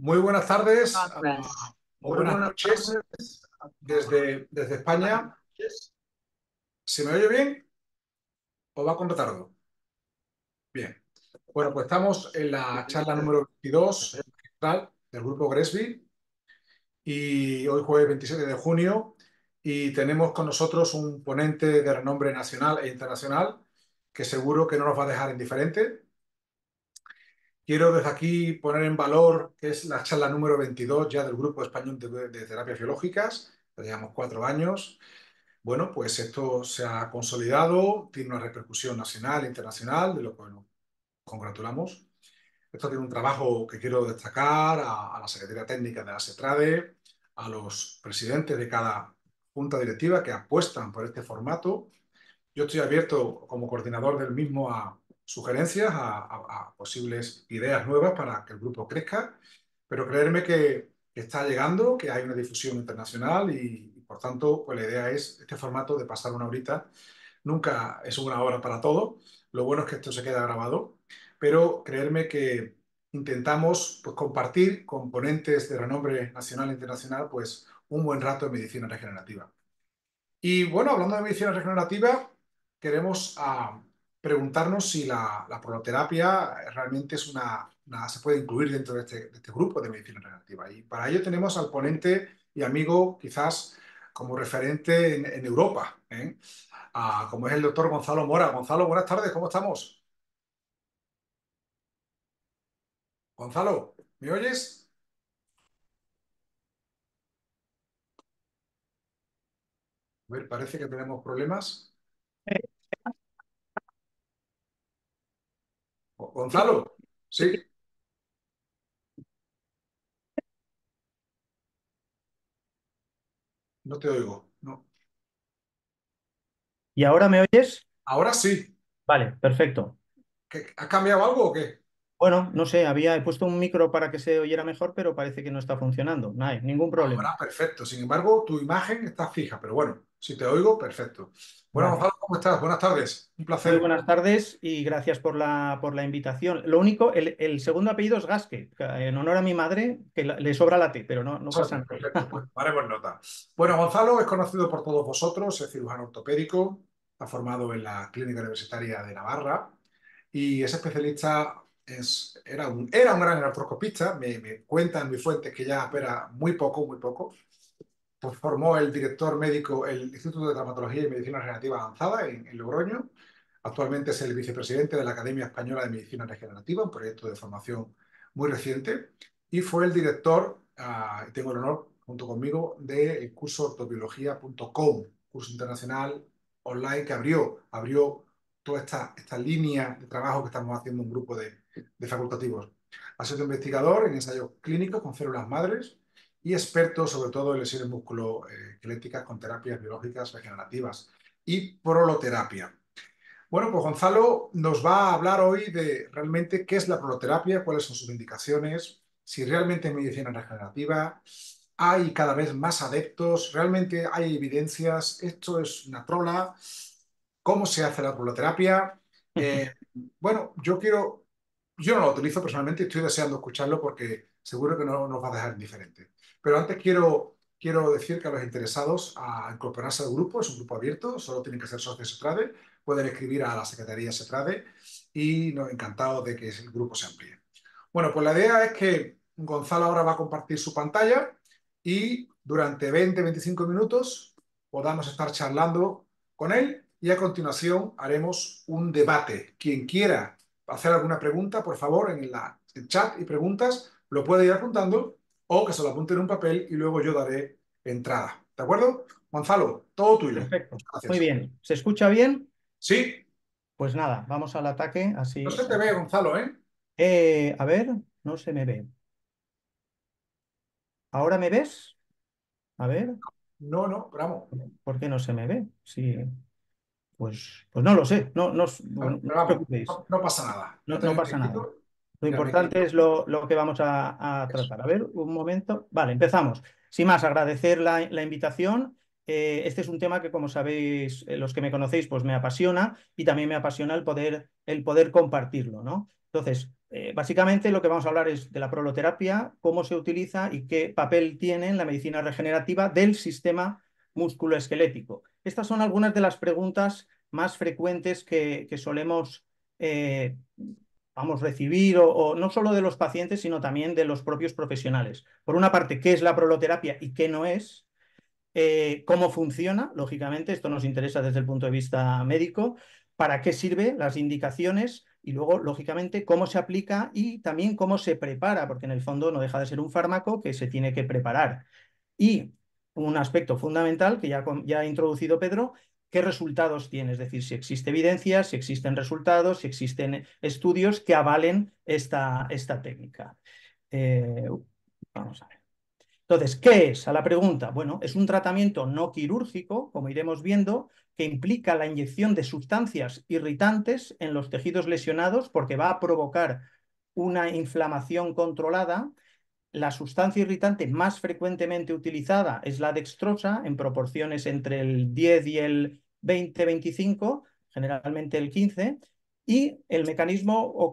Muy buenas tardes o Muy buenas buenas noches tardes. desde Buenas España. noches. ¿Se me oye bien o va con retardo? Bien. Bueno, pues estamos en la charla número 22 magistral del Grupo Gresby y hoy jueves 27 de junio y tenemos con nosotros un ponente de renombre nacional e internacional que seguro que no nos va a dejar indiferente. Quiero desde aquí poner en valor que es la charla número 22 ya del Grupo Español de Terapias Biológicas. Ya llevamos 4 años. Bueno, pues esto se ha consolidado, tiene una repercusión nacional e internacional, de lo que nos congratulamos. Esto tiene un trabajo que quiero destacar a la Secretaría Técnica de la SETRADE, a los presidentes de cada junta directiva que apuestan por este formato. Yo estoy abierto como coordinador del mismo a sugerencias, a posibles ideas nuevas para que el grupo crezca, pero creerme que está llegando, que hay una difusión internacional y, por tanto, pues la idea es este formato de pasar una horita. Nunca es una hora para todo. Lo bueno es que esto se queda grabado, pero creerme que intentamos pues, compartir con ponentes de renombre nacional e internacional pues, un buen rato de medicina regenerativa. Y bueno, hablando de medicina regenerativa, queremos preguntarnos si la proloterapia realmente es se puede incluir dentro de este grupo de medicina regenerativa. Y para ello tenemos al ponente y amigo, quizás como referente en Europa, ¿eh? Como es el doctor Gonzalo Mora. Gonzalo, buenas tardes, ¿cómo estamos? Gonzalo, ¿me oyes? A ver, parece que tenemos problemas. Gonzalo, sí, no te oigo. No. ¿Y ahora me oyes? Ahora sí. Vale, perfecto. ¿Ha cambiado algo o qué? Bueno, no sé, he puesto un micro para que se oyera mejor, pero parece que no está funcionando. No hay ningún problema. Ahora, perfecto. Sin embargo, tu imagen está fija, pero bueno, si te oigo, perfecto. Bueno, Vale. Gonzalo, ¿cómo estás? Buenas tardes. Un Muy placer. buenas tardes y gracias por la invitación. Lo único, el segundo apellido es Gasque, en honor a mi madre, que le sobra la T, pero no Ok, pasa perfecto, nada. pues haremos nota. Bueno, Gonzalo es conocido por todos vosotros, es cirujano ortopédico, está formado en la Clínica Universitaria de Navarra y es especialista, era un gran artroscopista, me cuentan mis fuentes que ya opera muy poco. Pues formó el director médico el Instituto de Traumatología y Medicina Regenerativa Avanzada en Logroño. Actualmente es el vicepresidente de la Academia Española de Medicina Regenerativa, un proyecto de formación muy reciente. Y fue el director, y tengo el honor, junto conmigo, del curso ortobiología.com, curso internacional online que abrió toda esta línea de trabajo que estamos haciendo un grupo de facultativos. Ha sido investigador en ensayos clínicos con células madres y experto sobre todo en lesiones musculoesqueléticas con terapias biológicas regenerativas y proloterapia. Bueno, pues Gonzalo nos va a hablar hoy de realmente qué es la proloterapia, cuáles son sus indicaciones, si realmente es medicina regenerativa, hay cada vez más adeptos, realmente hay evidencias, esto es una trola, cómo se hace la proloterapia. Eh, bueno, yo no lo utilizo personalmente y estoy deseando escucharlo porque seguro que no nos va a dejar indiferentes. Pero antes quiero decir que a los interesados a incorporarse al grupo, es un grupo abierto, solo tienen que ser socios SETRADE, pueden escribir a la Secretaría SETRADE y nos encantado de que el grupo se amplíe. Bueno, pues la idea es que Gonzalo ahora va a compartir su pantalla y durante 20-25 minutos podamos estar charlando con él y a continuación haremos un debate. Quien quiera hacer alguna pregunta, por favor, el chat y preguntas, lo puede ir apuntando o que se lo apunte en un papel y luego yo daré entrada. ¿De acuerdo? Gonzalo, todo tuyo. Perfecto. Muchas Muy gracias. bien. ¿Se escucha bien? Sí, Pues nada, vamos al ataque, no así. se te ve, Gonzalo, ¿eh? A ver, no se me ve. ¿Ahora me ves? A ver, No, no, pero vamos. ¿por qué no se me ve? Sí, pues no lo sé. Pero, No pero os vamos, preocupéis. no pasa nada. No, Yo no también me pasa nada. quito. Lo Mira, me importante es quito. lo que vamos a Eso. tratar. A ver, un momento. Vale, empezamos. Sin más, agradecer la invitación. Este es un tema que, como sabéis, los que me conocéis, pues me apasiona y también me apasiona el poder compartirlo, ¿no? Entonces, básicamente lo que vamos a hablar es de la proloterapia, cómo se utiliza y qué papel tiene en la medicina regenerativa del sistema musculoesquelético. Estas son algunas de las preguntas más frecuentes que solemos eh, vamos, recibir, o no solo de los pacientes, sino también de los propios profesionales. Por una parte, ¿qué es la proloterapia y qué no es? Cómo funciona, lógicamente, esto nos interesa desde el punto de vista médico, para qué sirve, las indicaciones y luego, lógicamente, cómo se aplica y también cómo se prepara, porque en el fondo no deja de ser un fármaco que se tiene que preparar. Y un aspecto fundamental que ya ha introducido Pedro, qué resultados tiene, es decir, si existe evidencia, si existen resultados, si existen estudios que avalen esta técnica. Eh, Vamos a ver. Entonces, ¿qué es? A la pregunta, bueno, es un tratamiento no quirúrgico, como iremos viendo, que implica la inyección de sustancias irritantes en los tejidos lesionados porque va a provocar una inflamación controlada. La sustancia irritante más frecuentemente utilizada es la dextrosa, en proporciones entre el 10 y el 20-25, generalmente el 15, y el mecanismo o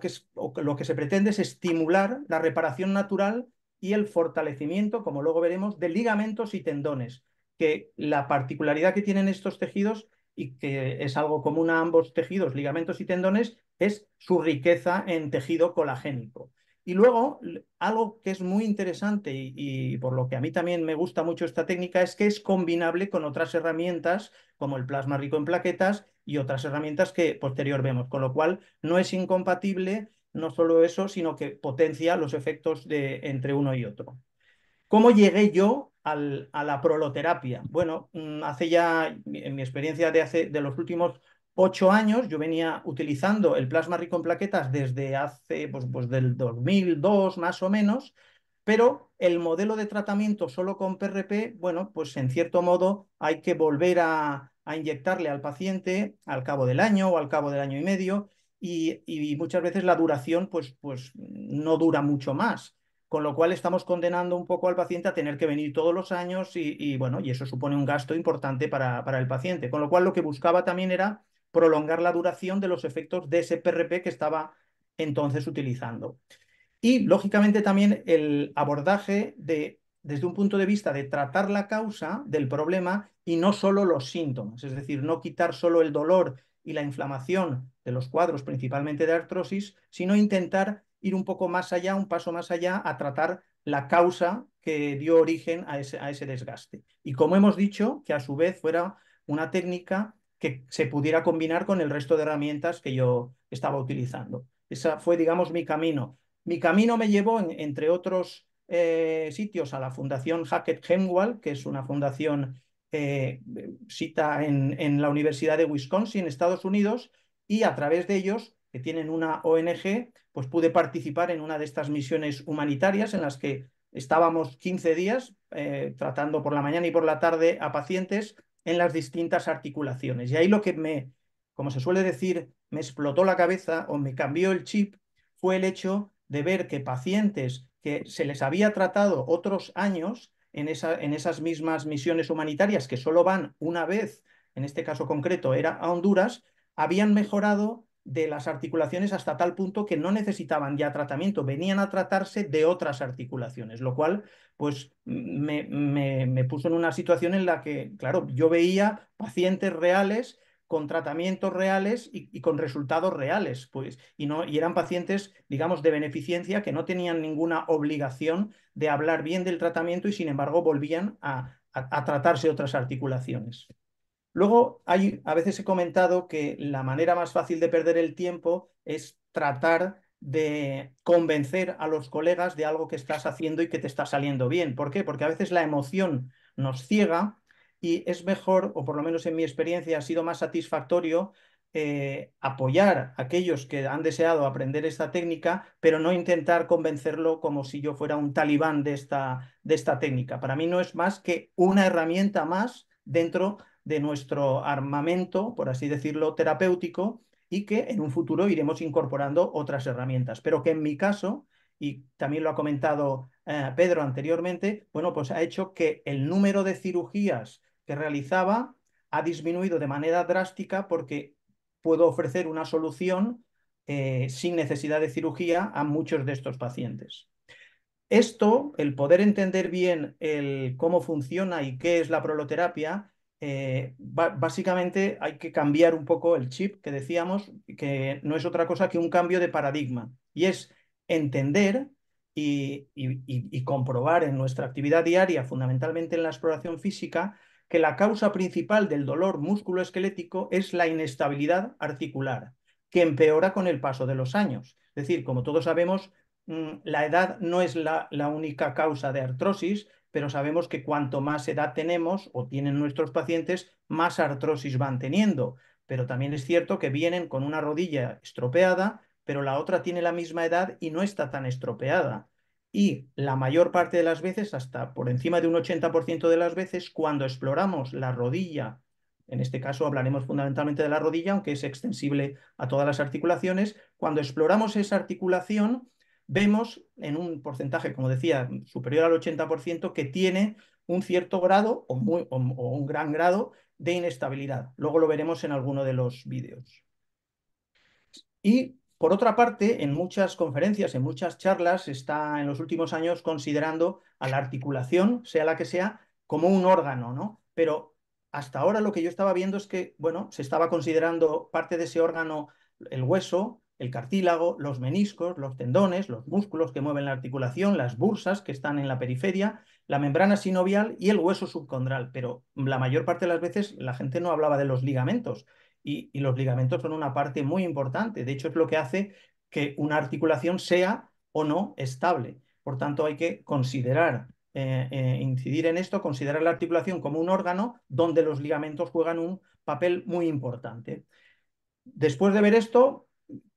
lo que se pretende es estimular la reparación natural y el fortalecimiento, como luego veremos, de ligamentos y tendones, que la particularidad que tienen estos tejidos y que es algo común a ambos tejidos, ligamentos y tendones, es su riqueza en tejido colagénico. Y luego, algo que es muy interesante y por lo que a mí también me gusta mucho esta técnica es que es combinable con otras herramientas como el plasma rico en plaquetas y otras herramientas que posterior vemos, con lo cual no es incompatible no solo eso, sino que potencia los efectos entre uno y otro. ¿Cómo llegué yo a la proloterapia? Bueno, hace ya, en mi experiencia de los últimos 8 años, yo venía utilizando el plasma rico en plaquetas desde hace, pues del 2002 más o menos, pero el modelo de tratamiento solo con PRP, bueno, pues en cierto modo hay que volver a inyectarle al paciente al cabo del año o al cabo del año y medio, y muchas veces la duración pues no dura mucho más, con lo cual estamos condenando un poco al paciente a tener que venir todos los años bueno, y eso supone un gasto importante para el paciente. Con lo cual lo que buscaba también era prolongar la duración de los efectos de ese PRP que estaba entonces utilizando. Y lógicamente también el abordaje desde un punto de vista de tratar la causa del problema y no solo los síntomas, es decir, no quitar solo el dolor y la inflamación de los cuadros, principalmente de artrosis, sino intentar ir un poco más allá, un paso más allá, a tratar la causa que dio origen a ese desgaste. Y como hemos dicho, que a su vez fuera una técnica que se pudiera combinar con el resto de herramientas que yo estaba utilizando. Ese fue, digamos, mi camino. Mi camino me llevó, entre otros sitios, a la Fundación Hackett-Hemwall, que es una fundación sita en la Universidad de Wisconsin, Estados Unidos, y a través de ellos, que tienen una ONG, pues pude participar en una de estas misiones humanitarias en las que estábamos 15 días tratando por la mañana y por la tarde a pacientes en las distintas articulaciones. Y ahí lo que como se suele decir, me explotó la cabeza o me cambió el chip fue el hecho de ver que pacientes que se les había tratado otros años en esas mismas misiones humanitarias, que solo van una vez, en este caso concreto era a Honduras, habían mejorado de las articulaciones hasta tal punto que no necesitaban ya tratamiento, venían a tratarse de otras articulaciones, lo cual pues me puso en una situación en la que, claro, yo veía pacientes reales con tratamientos reales y con resultados reales, pues, y eran pacientes, digamos, de beneficencia que no tenían ninguna obligación de hablar bien del tratamiento y sin embargo volvían a tratarse otras articulaciones. Luego, a veces he comentado que la manera más fácil de perder el tiempo es tratar de convencer a los colegas de algo que estás haciendo y que te está saliendo bien. ¿Por qué? Porque a veces la emoción nos ciega y es mejor, o por lo menos en mi experiencia ha sido más satisfactorio, apoyar a aquellos que han deseado aprender esta técnica, pero no intentar convencerlo como si yo fuera un talibán de esta técnica. Para mí no es más que una herramienta más dentro de nuestro armamento, por así decirlo, terapéutico, y que en un futuro iremos incorporando otras herramientas. Pero que en mi caso, y también lo ha comentado Pedro anteriormente, bueno, pues ha hecho que el número de cirugías que realizaba ha disminuido de manera drástica porque puedo ofrecer una solución sin necesidad de cirugía a muchos de estos pacientes. Esto, el poder entender bien cómo funciona y qué es la proloterapia, básicamente hay que cambiar un poco el chip que decíamos, que no es otra cosa que un cambio de paradigma, y es entender y comprobar en nuestra actividad diaria, fundamentalmente en la exploración física, que la causa principal del dolor musculoesquelético es la inestabilidad articular, que empeora con el paso de los años. Es decir, como todos sabemos, la edad no es la única causa de artrosis, pero sabemos que cuanto más edad tenemos o tienen nuestros pacientes, más artrosis van teniendo. Pero también es cierto que vienen con una rodilla estropeada, pero la otra tiene la misma edad y no está tan estropeada. Y la mayor parte de las veces, hasta por encima de un 80% de las veces, cuando exploramos la rodilla, en este caso hablaremos fundamentalmente de la rodilla, aunque es extensible a todas las articulaciones, cuando exploramos esa articulación, vemos en un porcentaje, como decía, superior al 80%, que tiene un cierto grado o un gran grado de inestabilidad. Luego lo veremos en alguno de los vídeos. Y por otra parte, en muchas conferencias, en muchas charlas, se está en los últimos años considerando a la articulación, sea la que sea, como un órgano, ¿no? Pero hasta ahora lo que yo estaba viendo es que, bueno, se estaba considerando parte de ese órgano el hueso, el cartílago, los meniscos, los tendones, los músculos que mueven la articulación, las bursas que están en la periferia, la membrana sinovial y el hueso subcondral. Pero la mayor parte de las veces la gente no hablaba de los ligamentos y los ligamentos son una parte muy importante. De hecho, es lo que hace que una articulación sea o no estable. Por tanto, hay que considerar, incidir en esto, considerar la articulación como un órgano donde los ligamentos juegan un papel muy importante. Después de ver esto,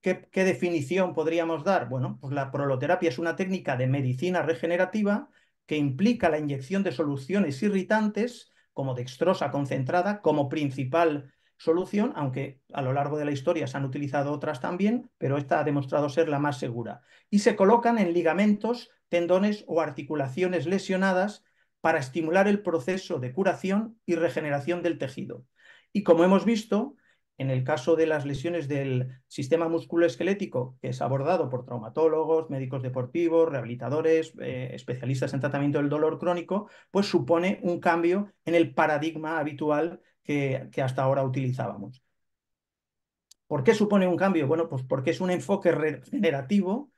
¿qué definición podríamos dar? Bueno, pues la proloterapia es una técnica de medicina regenerativa que implica la inyección de soluciones irritantes como dextrosa concentrada como principal solución, aunque a lo largo de la historia se han utilizado otras también, pero esta ha demostrado ser la más segura. Y se colocan en ligamentos, tendones o articulaciones lesionadas para estimular el proceso de curación y regeneración del tejido. Y como hemos visto, en el caso de las lesiones del sistema musculoesquelético, que es abordado por traumatólogos, médicos deportivos, rehabilitadores, especialistas en tratamiento del dolor crónico, pues supone un cambio en el paradigma habitual que hasta ahora utilizábamos. ¿Por qué supone un cambio? Bueno, pues porque es un enfoque regenerativo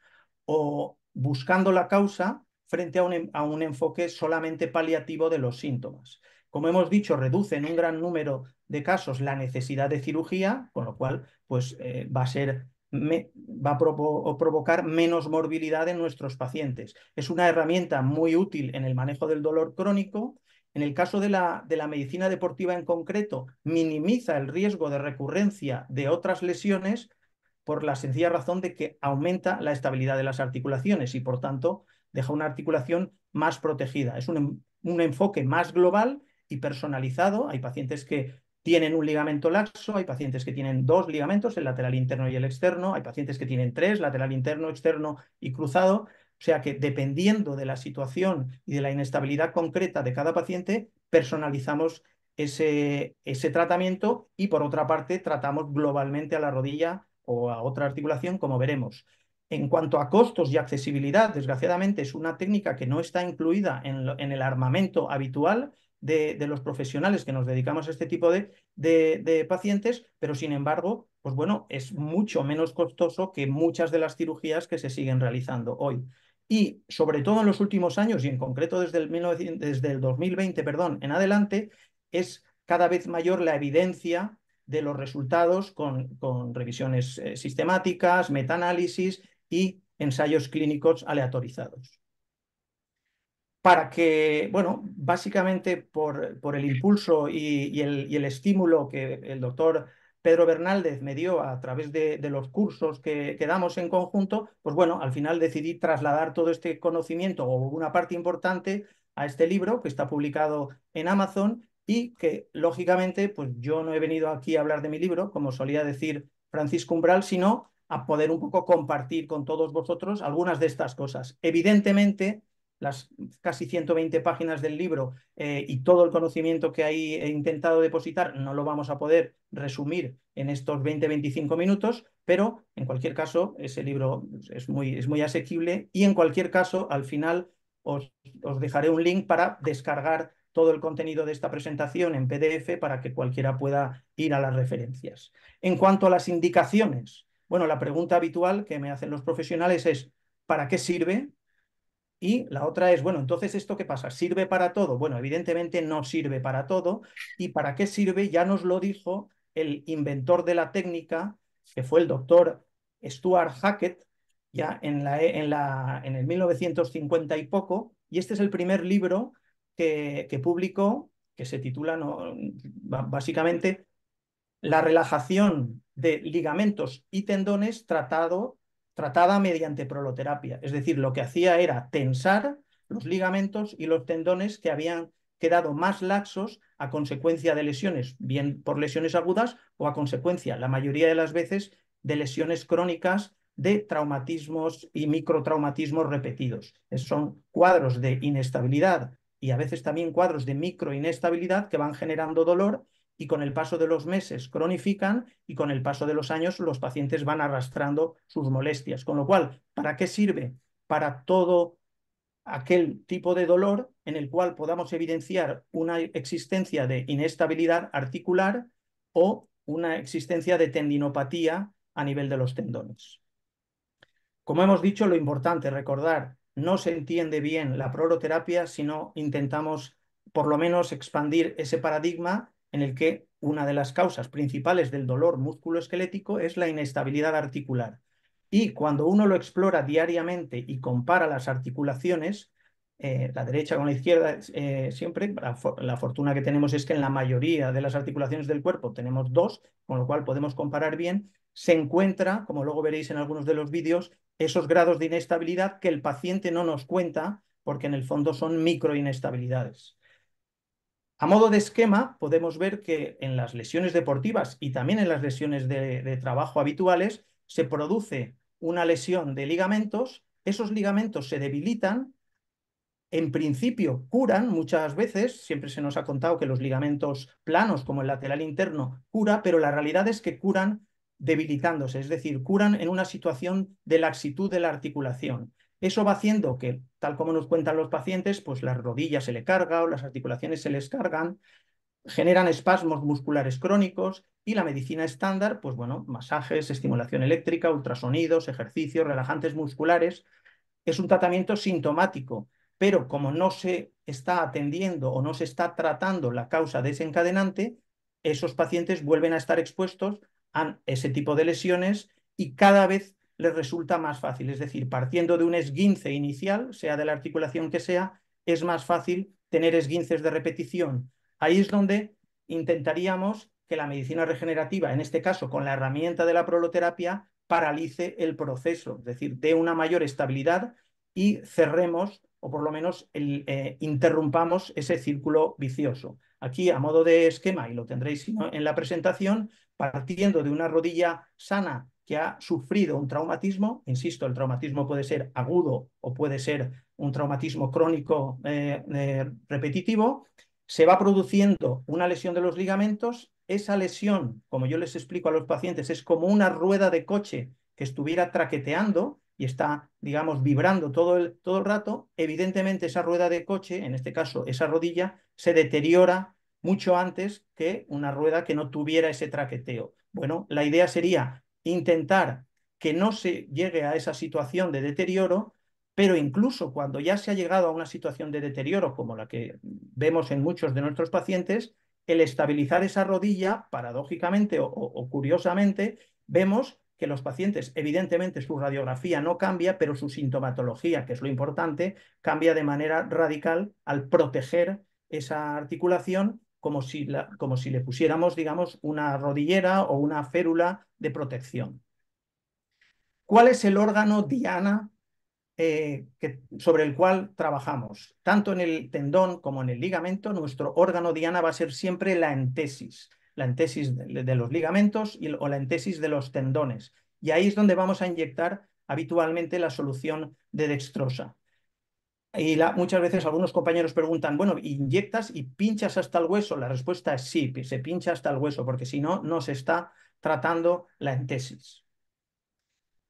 o buscando la causa frente a un enfoque solamente paliativo de los síntomas. Como hemos dicho, reduce en un gran número de casos la necesidad de cirugía, con lo cual pues, va a provocar menos morbilidad en nuestros pacientes. Es una herramienta muy útil en el manejo del dolor crónico. En el caso de la medicina deportiva en concreto, minimiza el riesgo de recurrencia de otras lesiones por la sencilla razón de que aumenta la estabilidad de las articulaciones y, por tanto, deja una articulación más protegida. Es un enfoque más global y personalizado. Hay pacientes que tienen un ligamento laxo, hay pacientes que tienen dos ligamentos, el lateral interno y el externo, hay pacientes que tienen tres, lateral interno, externo y cruzado. O sea que dependiendo de la situación y de la inestabilidad concreta de cada paciente, personalizamos ese tratamiento y por otra parte tratamos globalmente a la rodilla o a otra articulación, como veremos. En cuanto a costos y accesibilidad, desgraciadamente es una técnica que no está incluida en el armamento habitual de los profesionales que nos dedicamos a este tipo de pacientes, pero sin embargo, pues bueno, es mucho menos costoso que muchas de las cirugías que se siguen realizando hoy. Y sobre todo en los últimos años, y en concreto desde el 2020, perdón, en adelante, es cada vez mayor la evidencia de los resultados con revisiones sistemáticas, metaanálisis y ensayos clínicos aleatorizados. Para que, bueno, básicamente por el impulso y el estímulo que el doctor Pedro Bernaldez me dio a través de los cursos que damos en conjunto, pues bueno, al final decidí trasladar todo este conocimiento o una parte importante a este libro que está publicado en Amazon y que, lógicamente, pues yo no he venido aquí a hablar de mi libro, como solía decir Francisco Umbral, sino a poder un poco compartir con todos vosotros algunas de estas cosas. Evidentemente, las casi 120 páginas del libro y todo el conocimiento que ahí he intentado depositar, no lo vamos a poder resumir en estos 20-25 minutos, pero en cualquier caso, ese libro es muy asequible y en cualquier caso, al final os dejaré un link para descargar todo el contenido de esta presentación en PDF para que cualquiera pueda ir a las referencias. En cuanto a las indicaciones, bueno, la pregunta habitual que me hacen los profesionales es, ¿para qué sirve? Y la otra es, bueno, entonces, ¿esto qué pasa? ¿Sirve para todo? Bueno, evidentemente no sirve para todo. ¿Y para qué sirve? Ya nos lo dijo el inventor de la técnica, que fue el doctor Stuart Hackett, ya en el 1950 y poco. Y este es el primer libro que publicó, que se titula básicamente La relajación de ligamentos y tendones tratada mediante proloterapia. Es decir, lo que hacía era tensar los ligamentos y los tendones que habían quedado más laxos a consecuencia de lesiones, bien por lesiones agudas o a consecuencia, la mayoría de las veces, de lesiones crónicas de traumatismos y microtraumatismos repetidos. Son cuadros de inestabilidad y a veces también cuadros de microinestabilidad que van generando dolor y con el paso de los meses cronifican y con el paso de los años los pacientes van arrastrando sus molestias. Con lo cual, ¿para qué sirve? Para todo aquel tipo de dolor en el cual podamos evidenciar una existencia de inestabilidad articular o una existencia de tendinopatía a nivel de los tendones. Como hemos dicho, lo importante, recordar, no se entiende bien la proloterapia si no intentamos por lo menos expandir ese paradigma en el que una de las causas principales del dolor musculoesquelético es la inestabilidad articular. Y cuando uno lo explora diariamente y compara las articulaciones, la derecha con la izquierda, siempre, la fortuna que tenemos es que en la mayoría de las articulaciones del cuerpo tenemos dos, con lo cual podemos comparar bien, se encuentra, como luego veréis en algunos de los vídeos, esos grados de inestabilidad que el paciente no nos cuenta porque en el fondo son microinestabilidades. A modo de esquema, podemos ver que en las lesiones deportivas y también en las lesiones de trabajo habituales se produce una lesión de ligamentos, esos ligamentos se debilitan, en principio curan muchas veces, siempre se nos ha contado que los ligamentos planos como el lateral interno cura, pero la realidad es que curan debilitándose, es decir, curan en una situación de laxitud de la articulación. Eso va haciendo que, tal como nos cuentan los pacientes, pues las rodillas se le cargan o las articulaciones se les cargan, generan espasmos musculares crónicos y la medicina estándar, pues bueno, masajes, estimulación eléctrica, ultrasonidos, ejercicios, relajantes musculares, es un tratamiento sintomático, pero como no se está atendiendo o no se está tratando la causa desencadenante, esos pacientes vuelven a estar expuestos a ese tipo de lesiones y cada vez les resulta más fácil. Es decir, partiendo de un esguince inicial, sea de la articulación que sea, es más fácil tener esguinces de repetición. Ahí es donde intentaríamos que la medicina regenerativa, en este caso con la herramienta de la proloterapia, paralice el proceso, es decir, dé una mayor estabilidad y cerremos o por lo menos interrumpamos ese círculo vicioso. Aquí, a modo de esquema, y lo tendréis en la presentación, partiendo de una rodilla sana que ha sufrido un traumatismo, insisto, el traumatismo puede ser agudo o puede ser un traumatismo crónico repetitivo, se va produciendo una lesión de los ligamentos, esa lesión, como yo les explico a los pacientes, es como una rueda de coche que estuviera traqueteando y está, digamos, vibrando todo el rato, evidentemente esa rueda de coche, en este caso esa rodilla, se deteriora mucho antes que una rueda que no tuviera ese traqueteo. Bueno, la idea sería intentar que no se llegue a esa situación de deterioro, pero incluso cuando ya se ha llegado a una situación de deterioro como la que vemos en muchos de nuestros pacientes, el estabilizar esa rodilla, paradójicamente o curiosamente, vemos que los pacientes, evidentemente su radiografía no cambia, pero su sintomatología, que es lo importante, cambia de manera radical al proteger esa articulación como si le pusiéramos, digamos, una rodillera o una férula de protección. ¿Cuál es el órgano diana sobre el cual trabajamos? Tanto en el tendón como en el ligamento, nuestro órgano diana va a ser siempre la entesis de los ligamentos o la entesis de los tendones. Y ahí es donde vamos a inyectar habitualmente la solución de dextrosa. Muchas veces algunos compañeros preguntan, bueno, ¿inyectas y pinchas hasta el hueso? La respuesta es sí, se pincha hasta el hueso, porque si no, no se está tratando la entesis.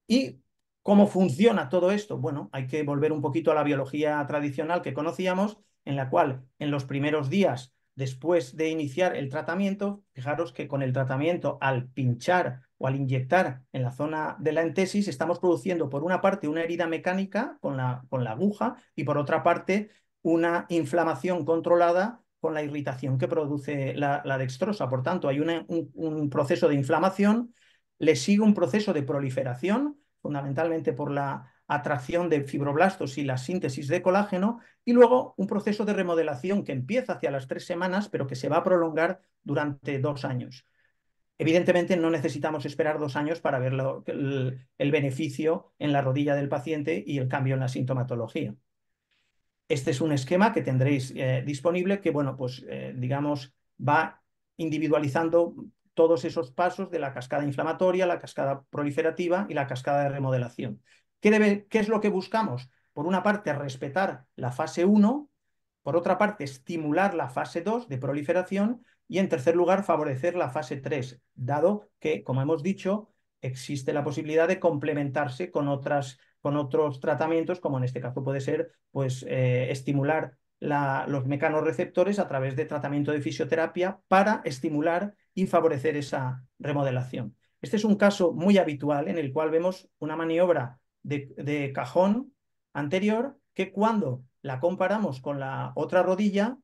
¿Y cómo funciona todo esto? Bueno, hay que volver un poquito a la biología tradicional que conocíamos, en la cual en los primeros días después de iniciar el tratamiento, fijaros que con el tratamiento, al pinchar o al inyectar en la zona de la entesis, estamos produciendo por una parte una herida mecánica con la aguja y por otra parte una inflamación controlada con la irritación que produce la dextrosa. Por tanto, hay un proceso de inflamación, le sigue un proceso de proliferación, fundamentalmente por la atracción de fibroblastos y la síntesis de colágeno, y luego un proceso de remodelación que empieza hacia las 3 semanas, pero que se va a prolongar durante 2 años. Evidentemente no necesitamos esperar 2 años para ver el beneficio en la rodilla del paciente y el cambio en la sintomatología. Este es un esquema que tendréis disponible que, bueno, pues digamos, va individualizando todos esos pasos de la cascada inflamatoria, la cascada proliferativa y la cascada de remodelación. ¿Qué es lo que buscamos? Por una parte, respetar la fase 1, por otra parte, estimular la fase 2 de proliferación y, en tercer lugar, favorecer la fase 3, dado que, como hemos dicho, existe la posibilidad de complementarse con otros tratamientos, como en este caso puede ser pues, estimular los mecanorreceptores a través de tratamiento de fisioterapia para estimular y favorecer esa remodelación. Este es un caso muy habitual en el cual vemos una maniobra de cajón anterior que cuando la comparamos con la otra rodilla,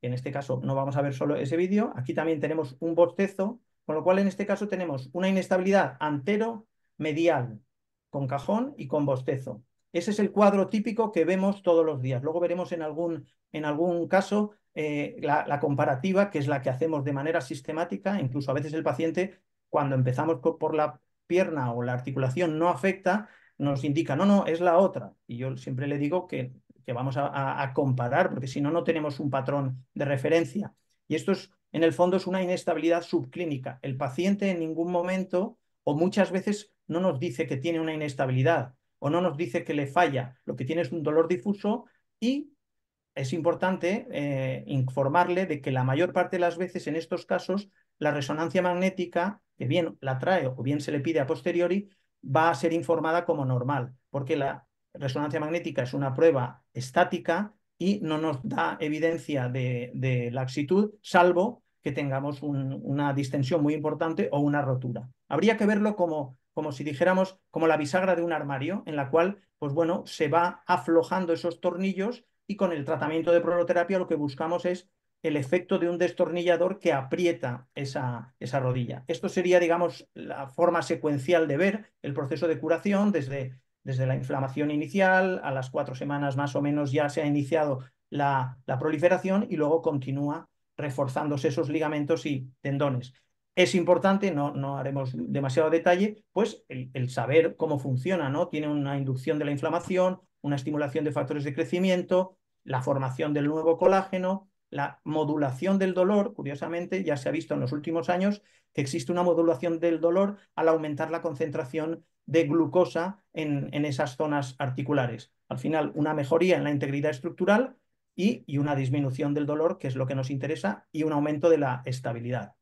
que en este caso no vamos a ver solo ese vídeo, aquí también tenemos un bostezo, con lo cual en este caso tenemos una inestabilidad antero-medial con cajón y con bostezo. Ese es el cuadro típico que vemos todos los días. Luego veremos en algún caso la comparativa, que es la que hacemos de manera sistemática. Incluso a veces el paciente, cuando empezamos por la pierna o la articulación no afecta, nos indica, no, no, es la otra. Y yo siempre le digo que vamos a comparar, porque si no, no tenemos un patrón de referencia. Y esto es, en el fondo, es una inestabilidad subclínica. El paciente en ningún momento o muchas veces no nos dice que tiene una inestabilidad o no nos dice que le falla. Lo que tiene es un dolor difuso y es importante informarle de que la mayor parte de las veces en estos casos la resonancia magnética, que bien la trae o bien se le pide a posteriori, va a ser informada como normal, porque la resonancia magnética es una prueba estática y no nos da evidencia de laxitud, salvo que tengamos una distensión muy importante o una rotura. Habría que verlo como si dijéramos, como la bisagra de un armario, en la cual, pues bueno, se va aflojando esos tornillos y con el tratamiento de proloterapia lo que buscamos es el efecto de un destornillador que aprieta esa rodilla. Esto sería, digamos, la forma secuencial de ver el proceso de curación desde la inflamación inicial, a las 4 semanas más o menos ya se ha iniciado la proliferación y luego continúa reforzándose esos ligamentos y tendones. Es importante, no haremos demasiado detalle, pues el saber cómo funciona, ¿no? Tiene una inducción de la inflamación, una estimulación de factores de crecimiento, la formación del nuevo colágeno, la modulación del dolor. Curiosamente, ya se ha visto en los últimos años que existe una modulación del dolor al aumentar la concentración de glucosa en esas zonas articulares. Al final, una mejoría en la integridad estructural y una disminución del dolor, que es lo que nos interesa, y un aumento de la estabilidad.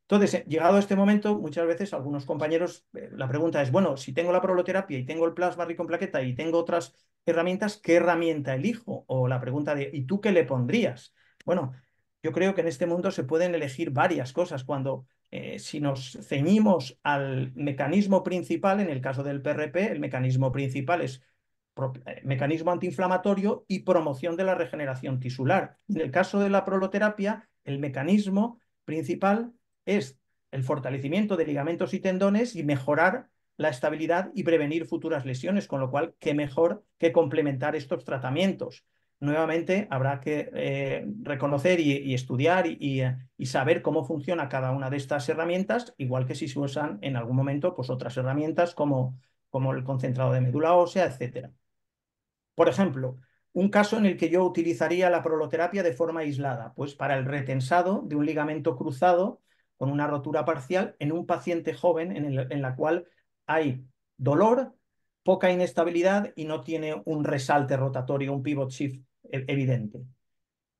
Entonces, llegado a este momento, muchas veces algunos compañeros, la pregunta es, bueno, si tengo la proloterapia y tengo el plasma rico en plaqueta y tengo otras herramientas, ¿qué herramienta elijo? O la pregunta de, ¿y tú qué le pondrías? Bueno, yo creo que en este mundo se pueden elegir varias cosas. Si nos ceñimos al mecanismo principal, en el caso del PRP, el mecanismo principal es mecanismo antiinflamatorio y promoción de la regeneración tisular. En el caso de la proloterapia, el mecanismo principal es el fortalecimiento de ligamentos y tendones y mejorar la estabilidad y prevenir futuras lesiones, con lo cual, qué mejor que complementar estos tratamientos. Nuevamente, habrá que reconocer y estudiar y saber cómo funciona cada una de estas herramientas, igual que si se usan en algún momento pues, otras herramientas como el concentrado de médula ósea, etcétera. Por ejemplo, un caso en el que yo utilizaría la proloterapia de forma aislada, pues para el retensado de un ligamento cruzado con una rotura parcial en un paciente joven en la cual hay dolor, poca inestabilidad y no tiene un resalte rotatorio, un pivot shift evidente.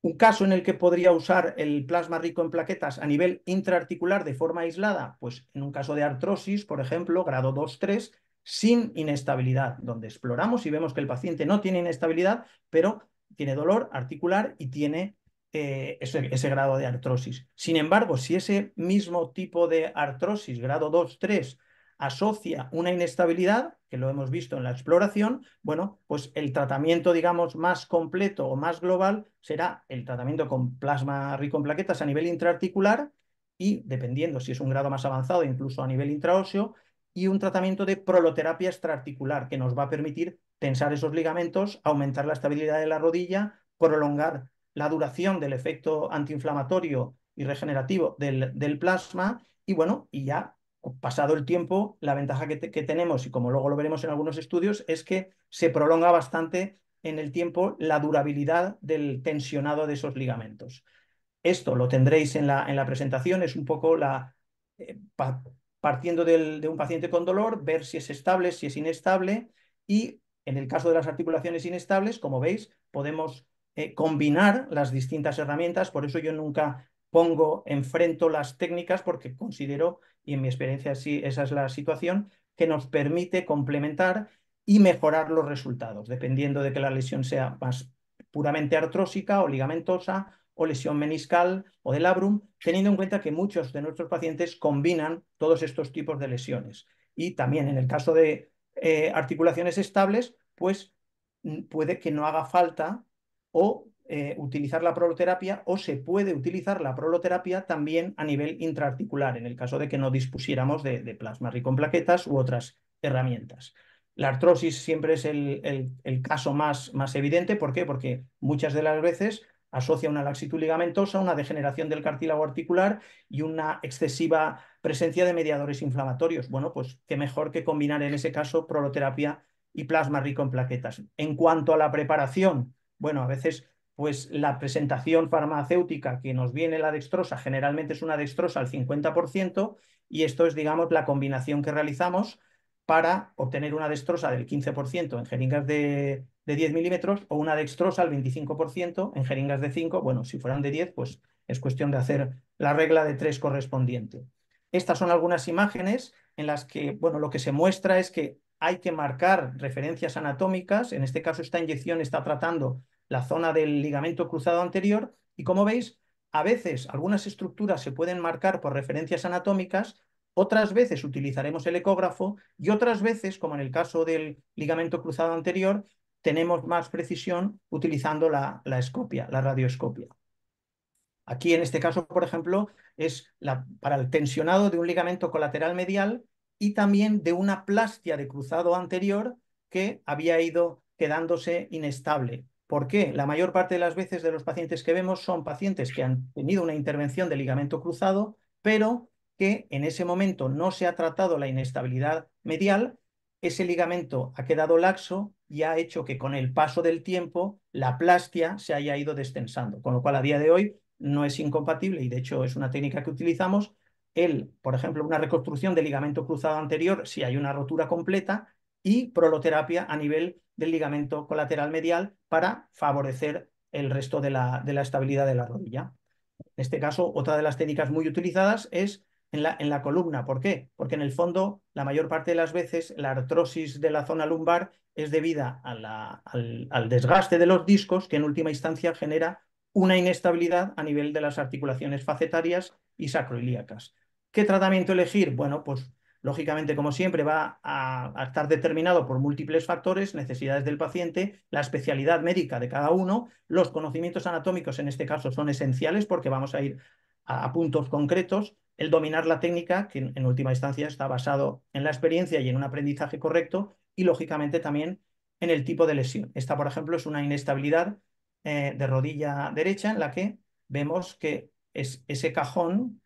Un caso en el que podría usar el plasma rico en plaquetas a nivel intraarticular de forma aislada, pues en un caso de artrosis, por ejemplo, grado 2-3, sin inestabilidad, donde exploramos y vemos que el paciente no tiene inestabilidad, pero tiene dolor articular y tiene ese grado de artrosis. Sin embargo, si ese mismo tipo de artrosis, grado 2-3, asocia una inestabilidad, que lo hemos visto en la exploración, bueno, pues el tratamiento, digamos, más completo o más global será el tratamiento con plasma rico en plaquetas a nivel intraarticular y, dependiendo si es un grado más avanzado, incluso a nivel intraóseo, y un tratamiento de proloterapia extraarticular que nos va a permitir tensar esos ligamentos, aumentar la estabilidad de la rodilla, prolongar la duración del efecto antiinflamatorio y regenerativo del plasma y bueno, y ya pasado el tiempo, la ventaja que tenemos, y como luego lo veremos en algunos estudios, es que se prolonga bastante en el tiempo la durabilidad del tensionado de esos ligamentos. Esto lo tendréis en la presentación, es un poco eh, pa, partiendo de un paciente con dolor, ver si es estable, si es inestable, y en el caso de las articulaciones inestables, como veis, podemos combinar las distintas herramientas, por eso yo nunca enfrento las técnicas, porque considero, y en mi experiencia sí, esa es la situación, que nos permite complementar y mejorar los resultados, dependiendo de que la lesión sea más puramente artrósica o ligamentosa o lesión meniscal o del labrum, teniendo en cuenta que muchos de nuestros pacientes combinan todos estos tipos de lesiones. Y también en el caso de articulaciones estables, pues puede que no haga falta o utilizar la proloterapia o se puede utilizar la proloterapia también a nivel intraarticular, en el caso de que no dispusiéramos de plasma rico en plaquetas u otras herramientas. La artrosis siempre es el caso más evidente. ¿Por qué? Porque muchas de las veces asocia una laxitud ligamentosa, una degeneración del cartílago articular y una excesiva presencia de mediadores inflamatorios. Bueno, pues qué mejor que combinar en ese caso proloterapia y plasma rico en plaquetas. En cuanto a la preparación, bueno, a veces pues la presentación farmacéutica que nos viene la dextrosa generalmente es una dextrosa al 50% y esto es, digamos, la combinación que realizamos para obtener una dextrosa del 15% en jeringas de 10 milímetros o una dextrosa al 25% en jeringas de 5. Bueno, si fueran de 10, pues es cuestión de hacer la regla de 3 correspondiente. Estas son algunas imágenes en las que, bueno, lo que se muestra es que hay que marcar referencias anatómicas. En este caso, esta inyección está tratando la zona del ligamento cruzado anterior y, como veis, a veces algunas estructuras se pueden marcar por referencias anatómicas, otras veces utilizaremos el ecógrafo y otras veces, como en el caso del ligamento cruzado anterior, tenemos más precisión utilizando la escopia, la radioscopia. Aquí en este caso, por ejemplo, es para el tensionado de un ligamento colateral medial y también de una plastia de cruzado anterior que había ido quedándose inestable. ¿Por qué? La mayor parte de las veces de los pacientes que vemos son pacientes que han tenido una intervención de ligamento cruzado, pero que en ese momento no se ha tratado la inestabilidad medial, ese ligamento ha quedado laxo y ha hecho que con el paso del tiempo la plastia se haya ido destensando, con lo cual a día de hoy no es incompatible y de hecho es una técnica que utilizamos. Por ejemplo, una reconstrucción del ligamento cruzado anterior si hay una rotura completa y proloterapia a nivel del ligamento colateral medial para favorecer el resto de la estabilidad de la rodilla. En este caso, otra de las técnicas muy utilizadas es en la columna. ¿Por qué? Porque en el fondo, la mayor parte de las veces, la artrosis de la zona lumbar es debida al desgaste de los discos, que en última instancia genera una inestabilidad a nivel de las articulaciones facetarias y sacroilíacas. ¿Qué tratamiento elegir? Bueno, pues lógicamente, como siempre, va a estar determinado por múltiples factores, necesidades del paciente, la especialidad médica de cada uno. Los conocimientos anatómicos en este caso son esenciales porque vamos a ir a puntos concretos. El dominar la técnica, que en última instancia está basado en la experiencia y en un aprendizaje correcto, y lógicamente también en el tipo de lesión. Esta, por ejemplo, es una inestabilidad de rodilla derecha en la que vemos que es ese cajón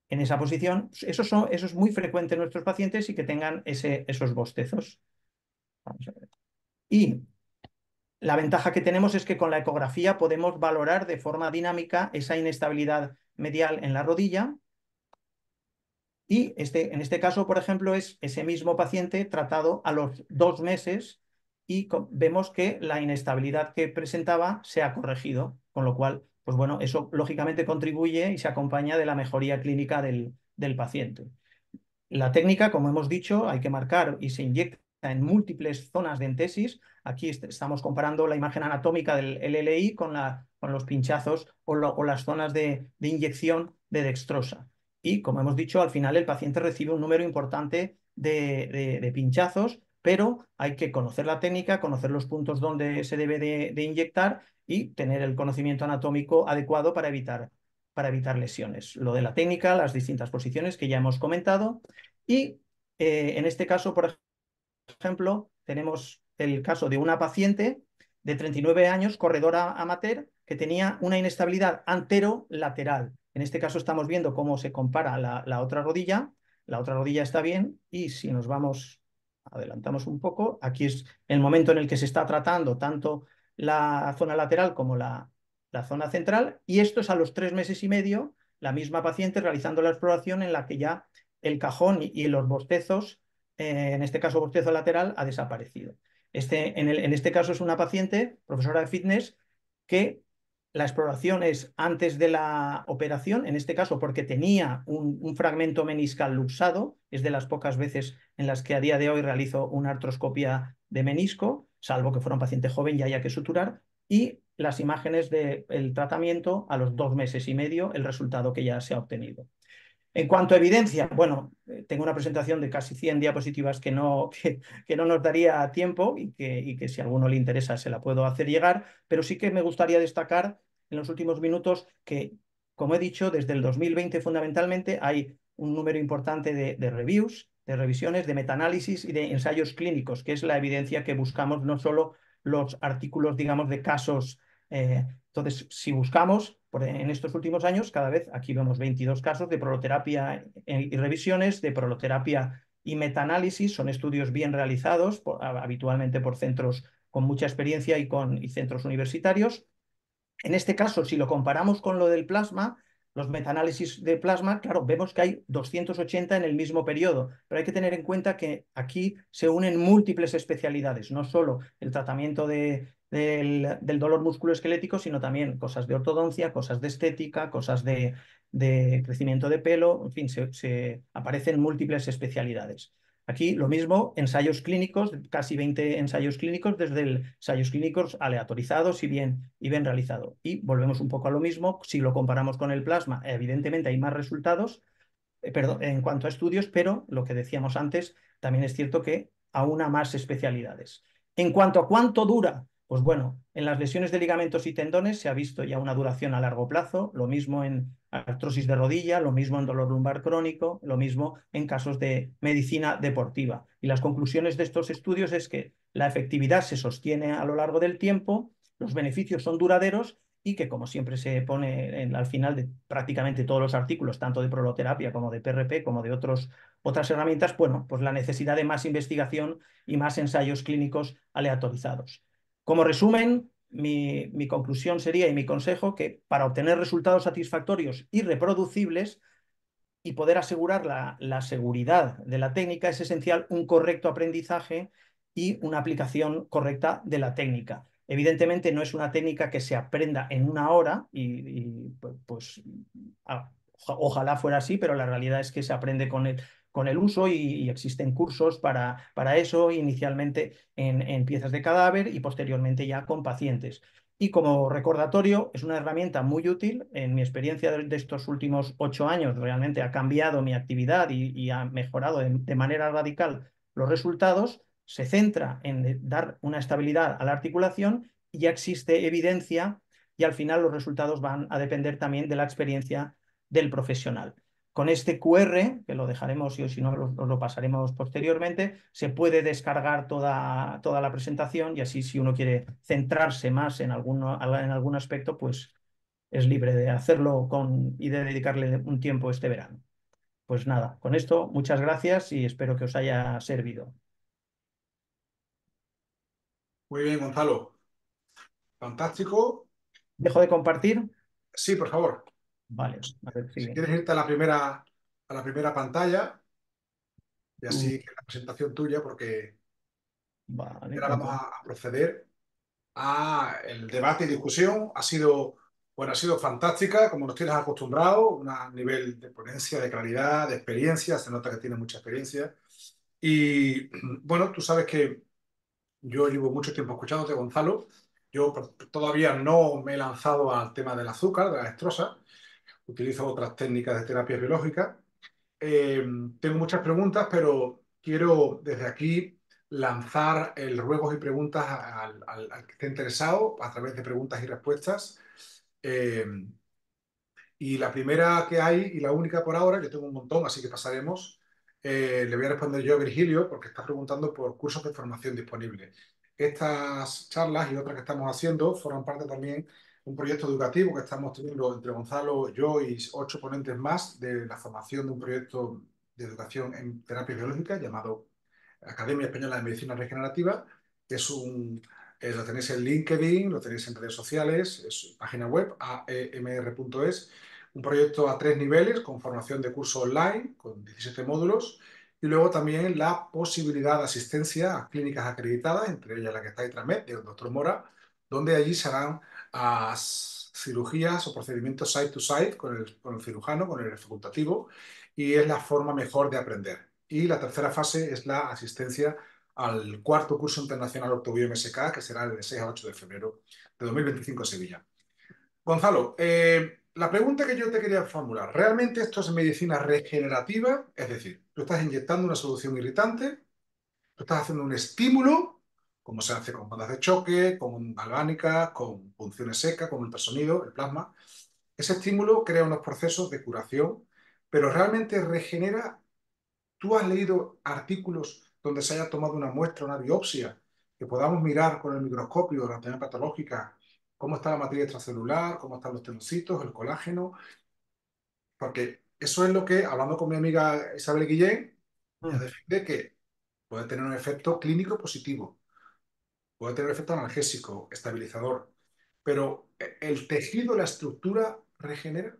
en esa posición. Eso es muy frecuente en nuestros pacientes y que tengan esos bostezos. Vamos a ver. Y la ventaja que tenemos es que con la ecografía podemos valorar de forma dinámica esa inestabilidad medial en la rodilla Y en este caso, por ejemplo, es ese mismo paciente tratado a los 2 meses y vemos que la inestabilidad que presentaba se ha corregido, con lo cual, pues bueno, eso lógicamente contribuye y se acompaña de la mejoría clínica del paciente. La técnica, como hemos dicho, hay que marcar y se inyecta en múltiples zonas de entesis. Aquí estamos comparando la imagen anatómica del LLI con los pinchazos o las zonas de inyección de dextrosa. Y como hemos dicho, al final el paciente recibe un número importante de pinchazos, pero hay que conocer la técnica, conocer los puntos donde se debe de inyectar y tener el conocimiento anatómico adecuado para evitar lesiones. Lo de la técnica, las distintas posiciones que ya hemos comentado. Y en este caso, por ejemplo, tenemos el caso de una paciente de 39 años, corredora amateur, que tenía una inestabilidad anterolateral. En este caso estamos viendo cómo se compara la otra rodilla. La otra rodilla está bien y si nos vamos, adelantamos un poco, aquí es el momento en el que se está tratando tanto la zona lateral como la zona central y esto es a los 3 meses y medio, la misma paciente realizando la exploración en la que ya el cajón y los bostezos, en este caso bostezo lateral, ha desaparecido. En este caso es una paciente, profesora de fitness, que la exploración es antes de la operación, en este caso porque tenía un fragmento meniscal luxado, es de las pocas veces en las que a día de hoy realizo una artroscopia de menisco, salvo que fuera un paciente joven y haya que suturar, y las imágenes del tratamiento a los 2 meses y medio, el resultado que ya se ha obtenido. En cuanto a evidencia, bueno, tengo una presentación de casi 100 diapositivas que no nos daría tiempo y que si a alguno le interesa se la puedo hacer llegar, pero sí que me gustaría destacar en los últimos minutos que, como he dicho, desde el 2020 fundamentalmente hay un número importante de reviews, de revisiones, de metaanálisis y de ensayos clínicos, que es la evidencia que buscamos, no solo los artículos, digamos, de casos. Entonces, si buscamos en estos últimos años, cada vez aquí vemos 22 casos de proloterapia y revisiones de proloterapia y metaanálisis. Son estudios bien realizados, habitualmente por centros con mucha experiencia y centros universitarios. En este caso, si lo comparamos con lo del plasma, los metaanálisis de plasma, claro, vemos que hay 280 en el mismo periodo, pero hay que tener en cuenta que aquí se unen múltiples especialidades, no solo el tratamiento del dolor musculoesquelético, sino también cosas de ortodoncia, cosas de estética, cosas de crecimiento de pelo, en fin, se aparecen múltiples especialidades. Aquí lo mismo, ensayos clínicos, casi 20 ensayos clínicos, desde ensayos clínicos aleatorizados y bien realizado. Y volvemos un poco a lo mismo, si lo comparamos con el plasma, evidentemente hay más resultados, perdón, en cuanto a estudios, pero lo que decíamos antes, también es cierto que aúna más especialidades. En cuanto a cuánto dura, pues bueno, en las lesiones de ligamentos y tendones se ha visto ya una duración a largo plazo, lo mismo en artrosis de rodilla, lo mismo en dolor lumbar crónico, lo mismo en casos de medicina deportiva. Y las conclusiones de estos estudios es que la efectividad se sostiene a lo largo del tiempo, los beneficios son duraderos y que, como siempre se pone al final de prácticamente todos los artículos, tanto de proloterapia como de PRP, como de otras herramientas, bueno, pues la necesidad de más investigación y más ensayos clínicos aleatorizados. Como resumen, mi conclusión sería y mi consejo que para obtener resultados satisfactorios y reproducibles y poder asegurar la seguridad de la técnica es esencial un correcto aprendizaje y una aplicación correcta de la técnica. Evidentemente no es una técnica que se aprenda en una hora pues ojalá fuera así, pero la realidad es que se aprende con el uso y existen cursos para eso, inicialmente en piezas de cadáver y posteriormente ya con pacientes. Y como recordatorio, es una herramienta muy útil. En mi experiencia de estos últimos 8 años, realmente ha cambiado mi actividad y ha mejorado de manera radical los resultados. Se centra en dar una estabilidad a la articulación y ya existe evidencia y al final los resultados van a depender también de la experiencia del profesional. Con este QR, que lo dejaremos y si no os lo pasaremos posteriormente, se puede descargar toda la presentación y así si uno quiere centrarse más en algún aspecto, pues es libre de hacerlo y de dedicarle un tiempo este verano. Pues nada, con esto muchas gracias y espero que os haya servido. Muy bien, Gonzalo. Fantástico. ¿Dejo de compartir? Sí, por favor. Vale, a ver Si si... quieres irte a la primera a la primera pantalla y Mm, así que la presentación tuya, porque vale, ahora de vamos acuerdo. a proceder a el debate y discusión. Ha sido fantástica, como nos tienes acostumbrado, un nivel de ponencia, de claridad, de experiencia, se nota que tienes mucha experiencia. Y bueno, tú sabes que yo llevo mucho tiempo escuchándote, Gonzalo. Yo todavía no me he lanzado al tema del azúcar, de la dextrosa. Utilizo otras técnicas de terapia biológica. Eh, Tengo muchas preguntas, pero quiero desde aquí lanzar el ruegos y preguntas al que esté interesado a través de preguntas y respuestas. Eh, y la primera que hay y la única por ahora, yo tengo un montón, así que pasaremos. Le voy a responder yo a Virgilio porque está preguntando por cursos de formación disponibles. Estas charlas y otras que estamos haciendo forman parte también de un proyecto educativo que estamos teniendo entre Gonzalo, yo y 8 ponentes más de la formación de un proyecto de educación en terapia biológica llamado Academia Española de Medicina Regenerativa. Lo tenéis en LinkedIn, lo tenéis en redes sociales, es página web, aemr.es, un proyecto a 3 niveles con formación de curso online, con 17 módulos, y luego también la posibilidad de asistencia a clínicas acreditadas, entre ellas la que está Intramed, del doctor Mora, donde allí se harán cirugías o procedimientos site to site con el cirujano, con el facultativo, y es la forma mejor de aprender. Y la tercera fase es la asistencia al cuarto curso internacional Ortobio MSK, que será el de 6 a 8 de febrero de 2025 en Sevilla. Gonzalo, la pregunta que yo te quería formular, ¿realmente esto es medicina regenerativa? Es decir, tú estás inyectando una solución irritante, tú estás haciendo un estímulo, como se hace con bandas de choque, con galvánicas, con punciones secas, con ultrasonido, el plasma. Ese estímulo crea unos procesos de curación, pero ¿realmente regenera? ¿Tú has leído artículos donde se haya tomado una muestra, una biopsia, que podamos mirar con el microscopio de la anatomía patológica cómo está la materia extracelular, cómo están los tenocitos, el colágeno? Porque eso es lo que, hablando con mi amiga Isabel Guillén, ella Mm. defiende que puede tener un efecto clínico positivo, puede tener un efecto analgésico, estabilizador, pero el tejido, la estructura regenera.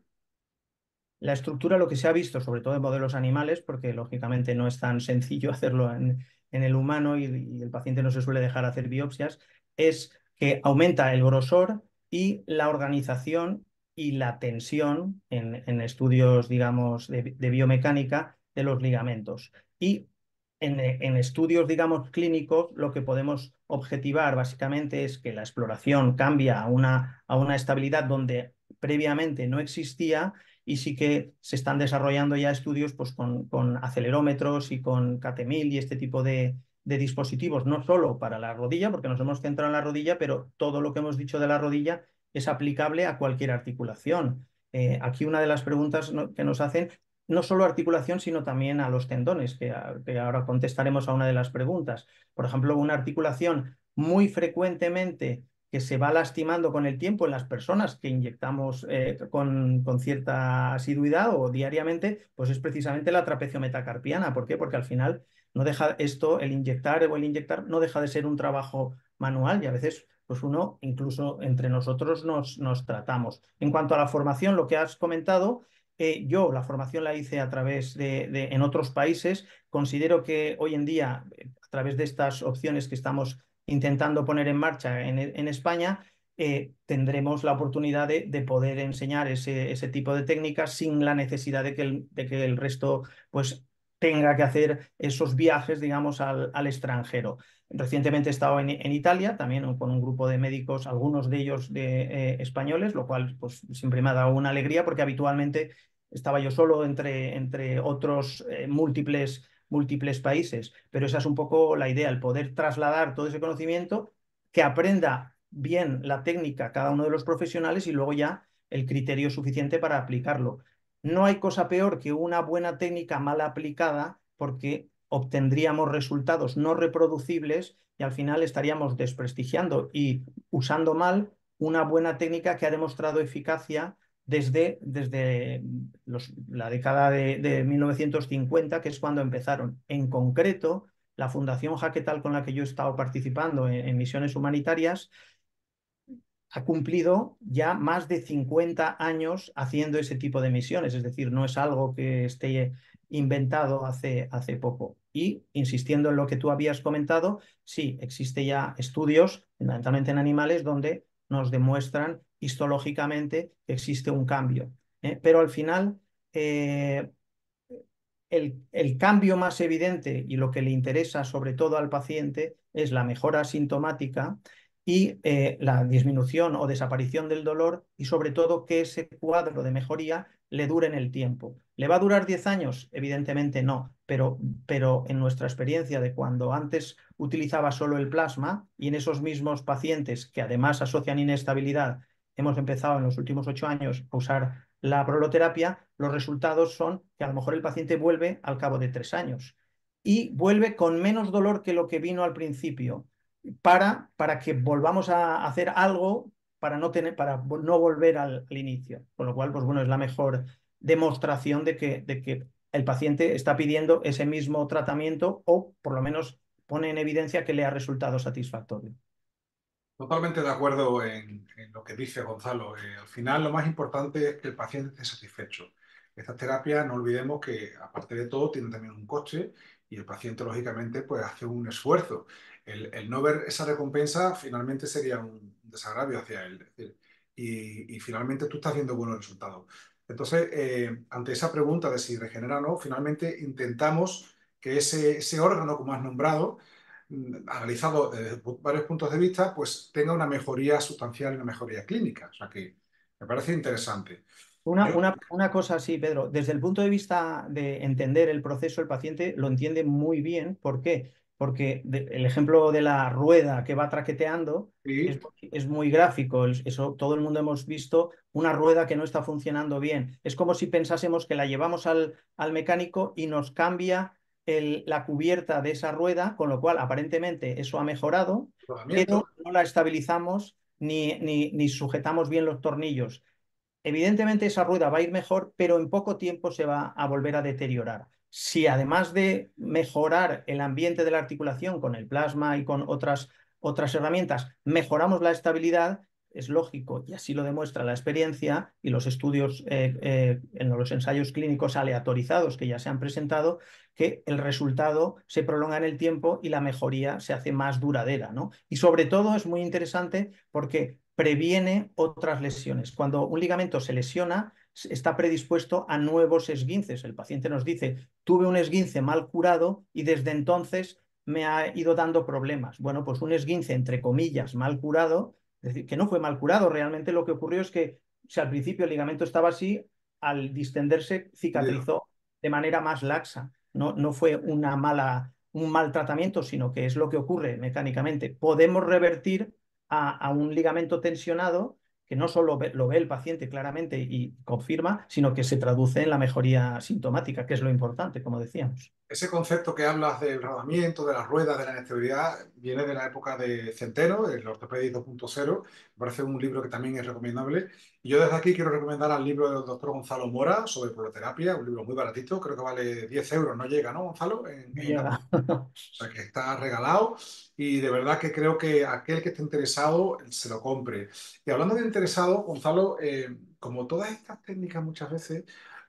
La estructura, lo que se ha visto, sobre todo en modelos animales, porque lógicamente no es tan sencillo hacerlo en el humano y el paciente no se suele dejar hacer biopsias, es que aumenta el grosor y la organización y la tensión en estudios, digamos, de biomecánica de los ligamentos. Y en estudios, digamos, clínicos, lo que podemos objetivar básicamente es que la exploración cambia a una estabilidad donde previamente no existía y sí que se están desarrollando ya estudios pues, con acelerómetros y con CAT-1000 y este tipo de dispositivos, no solo para la rodilla, porque nos hemos centrado en la rodilla, pero todo lo que hemos dicho de la rodilla es aplicable a cualquier articulación. Aquí una de las preguntas que nos hacen, no solo articulación, sino también a los tendones, que ahora contestaremos a una de las preguntas. Por ejemplo, una articulación muy frecuentemente que se va lastimando con el tiempo en las personas que inyectamos con cierta asiduidad o diariamente, pues es precisamente la trapecio metacarpiana. ¿Por qué? Porque al final no deja esto, el inyectar o el inyectar, no deja de ser un trabajo manual y a veces pues uno, incluso entre nosotros, nos tratamos. En cuanto a la formación, lo que has comentado, yo la formación la hice a través en otros países. Considero que hoy en día, a través de estas opciones que estamos intentando poner en marcha en España, tendremos la oportunidad de poder enseñar ese tipo de técnicas sin la necesidad de que el resto pues, tenga que hacer esos viajes, digamos, al extranjero. Recientemente he estado en Italia, también con un grupo de médicos, algunos de ellos españoles, lo cual pues, siempre me ha dado una alegría porque habitualmente estaba yo solo entre otros múltiples países, pero esa es un poco la idea, el poder trasladar todo ese conocimiento, que aprenda bien la técnica cada uno de los profesionales y luego ya el criterio suficiente para aplicarlo. No hay cosa peor que una buena técnica mal aplicada porque obtendríamos resultados no reproducibles y al final estaríamos desprestigiando y usando mal una buena técnica que ha demostrado eficacia desde la década de 1950, que es cuando empezaron. En concreto, la Fundación Jaquetal con la que yo he estado participando en misiones humanitarias ha cumplido ya más de 50 años haciendo ese tipo de misiones, es decir, no es algo que esté inventado hace poco. Y insistiendo en lo que tú habías comentado, sí, existe ya estudios, fundamentalmente en animales, donde nos demuestran histológicamente que existe un cambio. Pero al final, eh, el cambio más evidente y lo que le interesa sobre todo al paciente es la mejora sintomática y la disminución o desaparición del dolor y sobre todo que ese cuadro de mejoría le dure en el tiempo. ¿Le va a durar 10 años? Evidentemente no, pero en nuestra experiencia de cuando antes utilizaba solo el plasma y en esos mismos pacientes que además asocian inestabilidad, hemos empezado en los últimos 8 años a usar la proloterapia, los resultados son que a lo mejor el paciente vuelve al cabo de 3 años y vuelve con menos dolor que lo que vino al principio, para que volvamos a hacer algo para no volver al inicio. Con lo cual, pues bueno, es la mejor demostración de que el paciente está pidiendo ese mismo tratamiento o por lo menos pone en evidencia que le ha resultado satisfactorio. Totalmente de acuerdo en lo que dice Gonzalo. Al final, lo más importante es que el paciente esté satisfecho. Estas terapias, no olvidemos que, aparte de todo, tienen también un coste y el paciente, lógicamente, pues hace un esfuerzo. El no ver esa recompensa finalmente sería un desagravio hacia él. Es decir, y finalmente tú estás viendo buenos resultados. Entonces, ante esa pregunta de si regenera o no, finalmente intentamos que ese órgano, como has nombrado, analizado desde varios puntos de vista, pues tenga una mejoría sustancial y una mejoría clínica. O sea que me parece interesante. Una, Yo, una, una cosa sí, Pedro, desde el punto de vista de entender el proceso, el paciente lo entiende muy bien. ¿Por qué? Porque el ejemplo de la rueda que va traqueteando sí, es muy gráfico. Eso todo el mundo hemos visto, una rueda que no está funcionando bien. Es como si pensásemos que la llevamos al mecánico y nos cambia la cubierta de esa rueda, con lo cual aparentemente eso ha mejorado, pero rodamiento, no la estabilizamos ni sujetamos bien los tornillos. Evidentemente esa rueda va a ir mejor, pero en poco tiempo se va a volver a deteriorar. Si además de mejorar el ambiente de la articulación con el plasma y con otras herramientas, mejoramos la estabilidad, es lógico, y así lo demuestra la experiencia y los estudios en los ensayos clínicos aleatorizados que ya se han presentado, que el resultado se prolonga en el tiempo y la mejoría se hace más duradera, ¿no? Y sobre todo es muy interesante porque previene otras lesiones. Cuando un ligamento se lesiona, está predispuesto a nuevos esguinces. El paciente nos dice, tuve un esguince mal curado y desde entonces me ha ido dando problemas. Bueno, pues un esguince, entre comillas, mal curado, es decir, que no fue mal curado, realmente lo que ocurrió es que si al principio el ligamento estaba así, al distenderse cicatrizó de manera más laxa. No fue un mal tratamiento, sino que es lo que ocurre mecánicamente. Podemos revertir a un ligamento tensionado que no solo lo ve el paciente claramente y confirma, sino que se traduce en la mejoría sintomática, que es lo importante, como decíamos. ese concepto que hablas del rodamiento, de las ruedas, de la inestabilidad, viene de la época de Centeno, el Ortopedia 2.0. Me parece un libro que también es recomendable. Y yo desde aquí quiero recomendar al libro del doctor Gonzalo Mora sobre proloterapia, un libro muy baratito, creo que vale 10 euros, no llega, ¿no, Gonzalo? No En llega. O sea, que está regalado y de verdad que creo que aquel que esté interesado se lo compre. Y hablando de interesado, Gonzalo, como todas estas técnicas muchas veces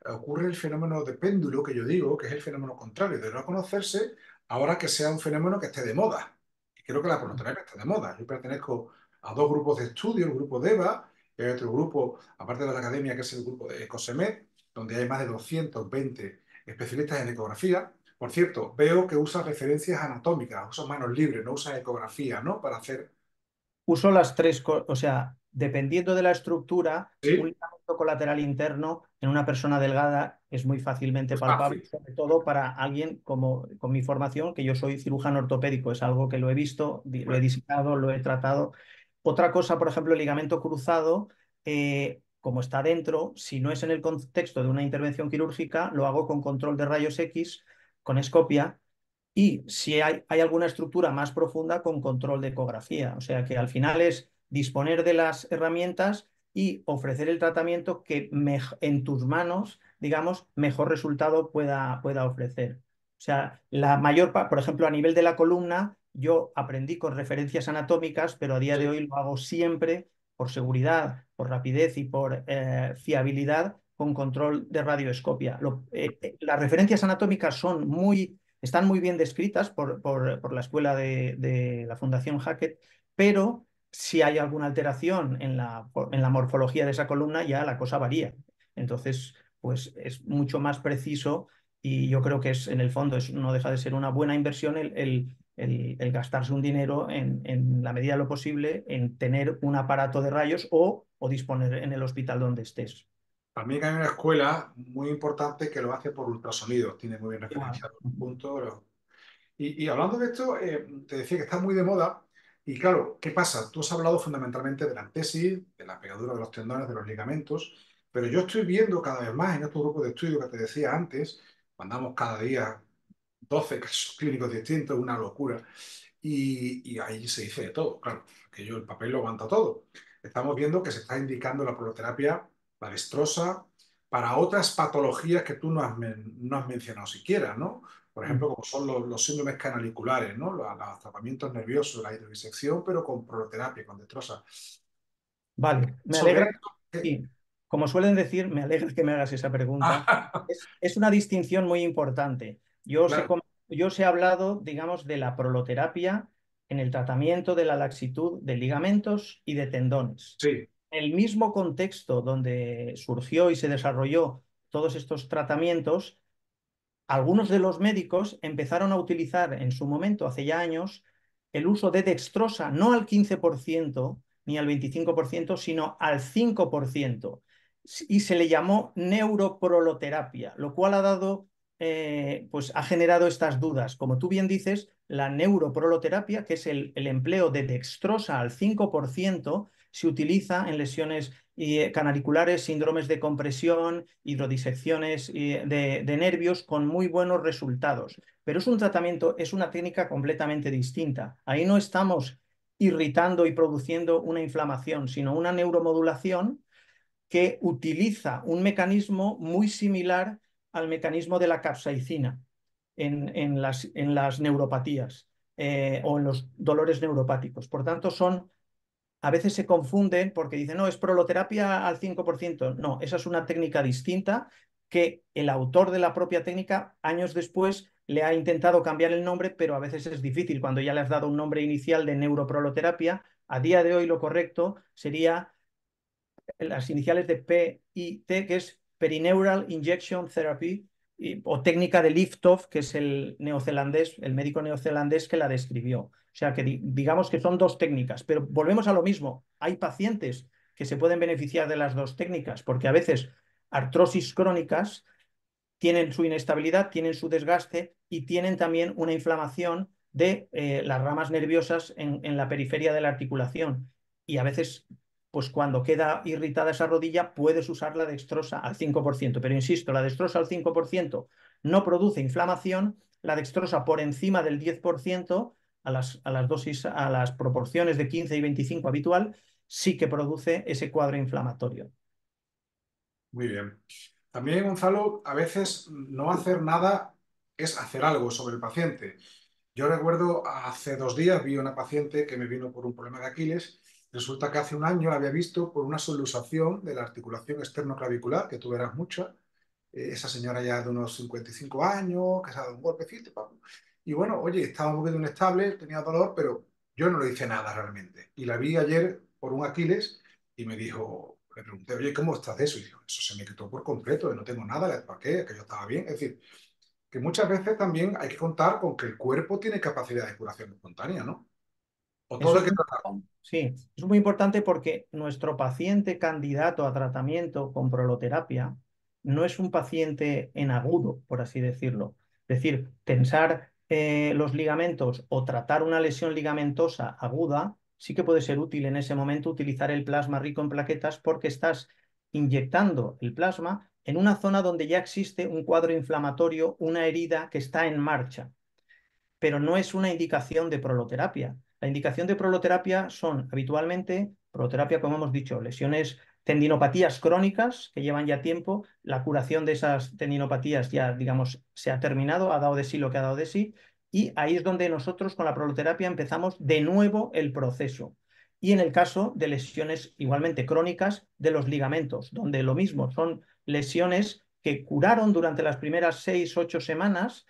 ocurre el fenómeno de péndulo que yo digo, que es el fenómeno contrario, de no conocerse, ahora que sea un fenómeno que esté de moda. Y creo que la cronoterapia está de moda. Yo pertenezco a dos grupos de estudio, el grupo DEVA, y hay otro grupo, aparte de la academia, que es el grupo de ECOSEMED, donde hay más de 220 especialistas en ecografía. Por cierto, veo que usa referencias anatómicas, usa manos libres, no usa ecografía, ¿no? Para hacer... Uso las tres cosas, o sea, dependiendo de la estructura, un Sí, ligamento colateral interno en una persona delgada es muy fácilmente pues palpable, fácil. sobre todo para alguien como con mi formación, que yo soy cirujano ortopédico, es algo que lo he visto, lo he Hombre, disecado, lo he tratado. Otra cosa, por ejemplo, el ligamento cruzado, como está dentro, si no es en el contexto de una intervención quirúrgica, lo hago con control de rayos X, con escopia, y si hay alguna estructura más profunda con control de ecografía. O sea que al final es disponer de las herramientas y ofrecer el tratamiento que en tus manos, digamos, mejor resultado pueda ofrecer. O sea, por ejemplo, a nivel de la columna, yo aprendí con referencias anatómicas, pero a día de sí. hoy lo hago siempre por seguridad, por rapidez y por fiabilidad con control de radioscopia. Las referencias anatómicas están muy bien descritas por la escuela de la Fundación Hackett, pero si hay alguna alteración en la morfología de esa columna, ya la cosa varía. Entonces, pues es mucho más preciso y yo creo que en el fondo no deja de ser una buena inversión el gastarse un dinero en la medida de lo posible en tener un aparato de rayos o disponer en el hospital donde estés. También hay una escuela muy importante que lo hace por ultrasonidos, tiene muy bien Igual. referenciado los puntos. Y hablando de esto, te decía que está muy de moda. Y claro, ¿qué pasa? Tú has hablado fundamentalmente de la antesis, de la pegadura de los tendones, de los ligamentos, pero yo estoy viendo cada vez más en estos grupos de estudio que te decía antes, mandamos cada día 12 casos clínicos distintos, una locura. Y ahí se dice de todo, claro, que yo el papel lo aguanta todo. Estamos viendo que se está indicando la proloterapia, la destrosa, para otras patologías que tú no has mencionado siquiera, ¿no? Por ejemplo, como son los síndromes canaliculares, ¿no? Los atrapamientos nerviosos, la hidrodisección, pero con proloterapia, con destrosa. Vale, me Sobre alegra, esto, sí, como suelen decir, me alegra que me hagas esa pregunta. Es una distinción muy importante. claro, Yo os he hablado, digamos, de la proloterapia en el tratamiento de la laxitud de ligamentos y de tendones. sí, El mismo contexto donde surgió y se desarrolló todos estos tratamientos, algunos de los médicos empezaron a utilizar en su momento, hace ya años, el uso de dextrosa, no al 15% ni al 25%, sino al 5%. Y se le llamó neuroproloterapia, lo cual pues ha generado estas dudas. Como tú bien dices, la neuroproloterapia, que es el empleo de dextrosa al 5%, se utiliza en lesiones canaliculares, síndromes de compresión, hidrodisecciones de nervios con muy buenos resultados. Pero es un tratamiento, es una técnica completamente distinta. Ahí no estamos irritando y produciendo una inflamación, sino una neuromodulación que utiliza un mecanismo muy similar al mecanismo de la capsaicina en las neuropatías o en los dolores neuropáticos. Por tanto, a veces se confunden porque dicen, no, es proloterapia al 5%. No, esa es una técnica distinta que el autor de la propia técnica, años después, le ha intentado cambiar el nombre, pero a veces es difícil cuando ya le has dado un nombre inicial de neuroproloterapia. A día de hoy lo correcto sería las iniciales de PIT, que es Perineural Injection Therapy, o técnica de Liftoff, que es el neozelandés, el médico neozelandés que la describió. O sea que digamos que son dos técnicas, pero volvemos a lo mismo. Hay pacientes que se pueden beneficiar de las dos técnicas, porque a veces artrosis crónicas tienen su inestabilidad, tienen su desgaste y tienen también una inflamación de las ramas nerviosas en la periferia de la articulación. Y a veces, pues cuando queda irritada esa rodilla, puedes usar la dextrosa al 5%. Pero insisto, la dextrosa al 5% no produce inflamación, la dextrosa por encima del 10% a las dosis, a las proporciones de 15 y 25 habitual, sí que produce ese cuadro inflamatorio. muy bien. También, Gonzalo, a veces no hacer nada es hacer algo sobre el paciente. Yo recuerdo hace 2 días vi una paciente que me vino por un problema de Aquiles. Resulta que hace un año la había visto por una subluxación de la articulación externoclavicular, que tú verás mucha. Esa señora ya de unos 55 años, que se ha dado un golpecito. Pam. Y bueno, oye, estaba un poquito inestable, tenía dolor, pero yo no le hice nada realmente. Y la vi ayer por un Aquiles y me dijo, le pregunté, oye, ¿cómo estás de eso? Y dijo, eso se me quitó por completo, no tengo nada, ¿para qué? Que yo estaba bien. Es decir, que muchas veces también hay que contar con que el cuerpo tiene capacidad de curación espontánea, ¿no? O todo Eso hay es que muy tratar. importante. Sí, es muy importante porque nuestro paciente candidato a tratamiento con proloterapia no es un paciente en agudo, por así decirlo. Es decir, tensar los ligamentos o tratar una lesión ligamentosa aguda sí que puede ser útil en ese momento utilizar el plasma rico en plaquetas porque estás inyectando el plasma en una zona donde ya existe un cuadro inflamatorio, una herida que está en marcha, pero no es una indicación de proloterapia. La indicación de proloterapia son habitualmente, proloterapia, como hemos dicho, lesiones, tendinopatías crónicas que llevan ya tiempo, la curación de esas tendinopatías ya, digamos, se ha terminado, ha dado de sí lo que ha dado de sí, y ahí es donde nosotros con la proloterapia empezamos de nuevo el proceso. y en el caso de lesiones igualmente crónicas de los ligamentos, donde lo mismo son lesiones que curaron durante las primeras 6, 8 semanas.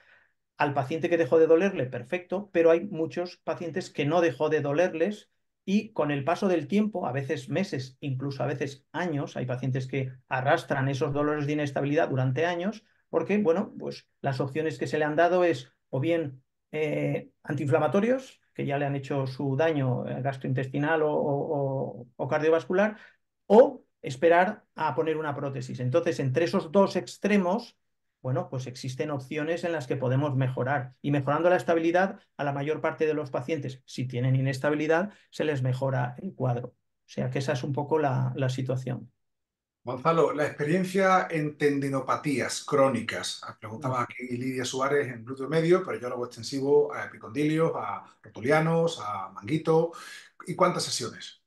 Al paciente que dejó de dolerle, perfecto, pero hay muchos pacientes que no dejó de dolerles y con el paso del tiempo, a veces meses, incluso a veces años, hay pacientes que arrastran esos dolores de inestabilidad durante años porque, bueno, pues las opciones que se le han dado es o bien antiinflamatorios, que ya le han hecho su daño gastrointestinal o cardiovascular, o esperar a poner una prótesis. Entonces, entre esos dos extremos, bueno, pues existen opciones en las que podemos mejorar. Y mejorando la estabilidad, a la mayor parte de los pacientes, si tienen inestabilidad, se les mejora el cuadro. O sea que esa es un poco la situación. Gonzalo, la experiencia en tendinopatías crónicas. Mm. Preguntaba aquí Lidia Suárez en glúteo medio, pero yo lo hago extensivo a epicondilios, a rotulianos, a manguito. ¿Y cuántas sesiones?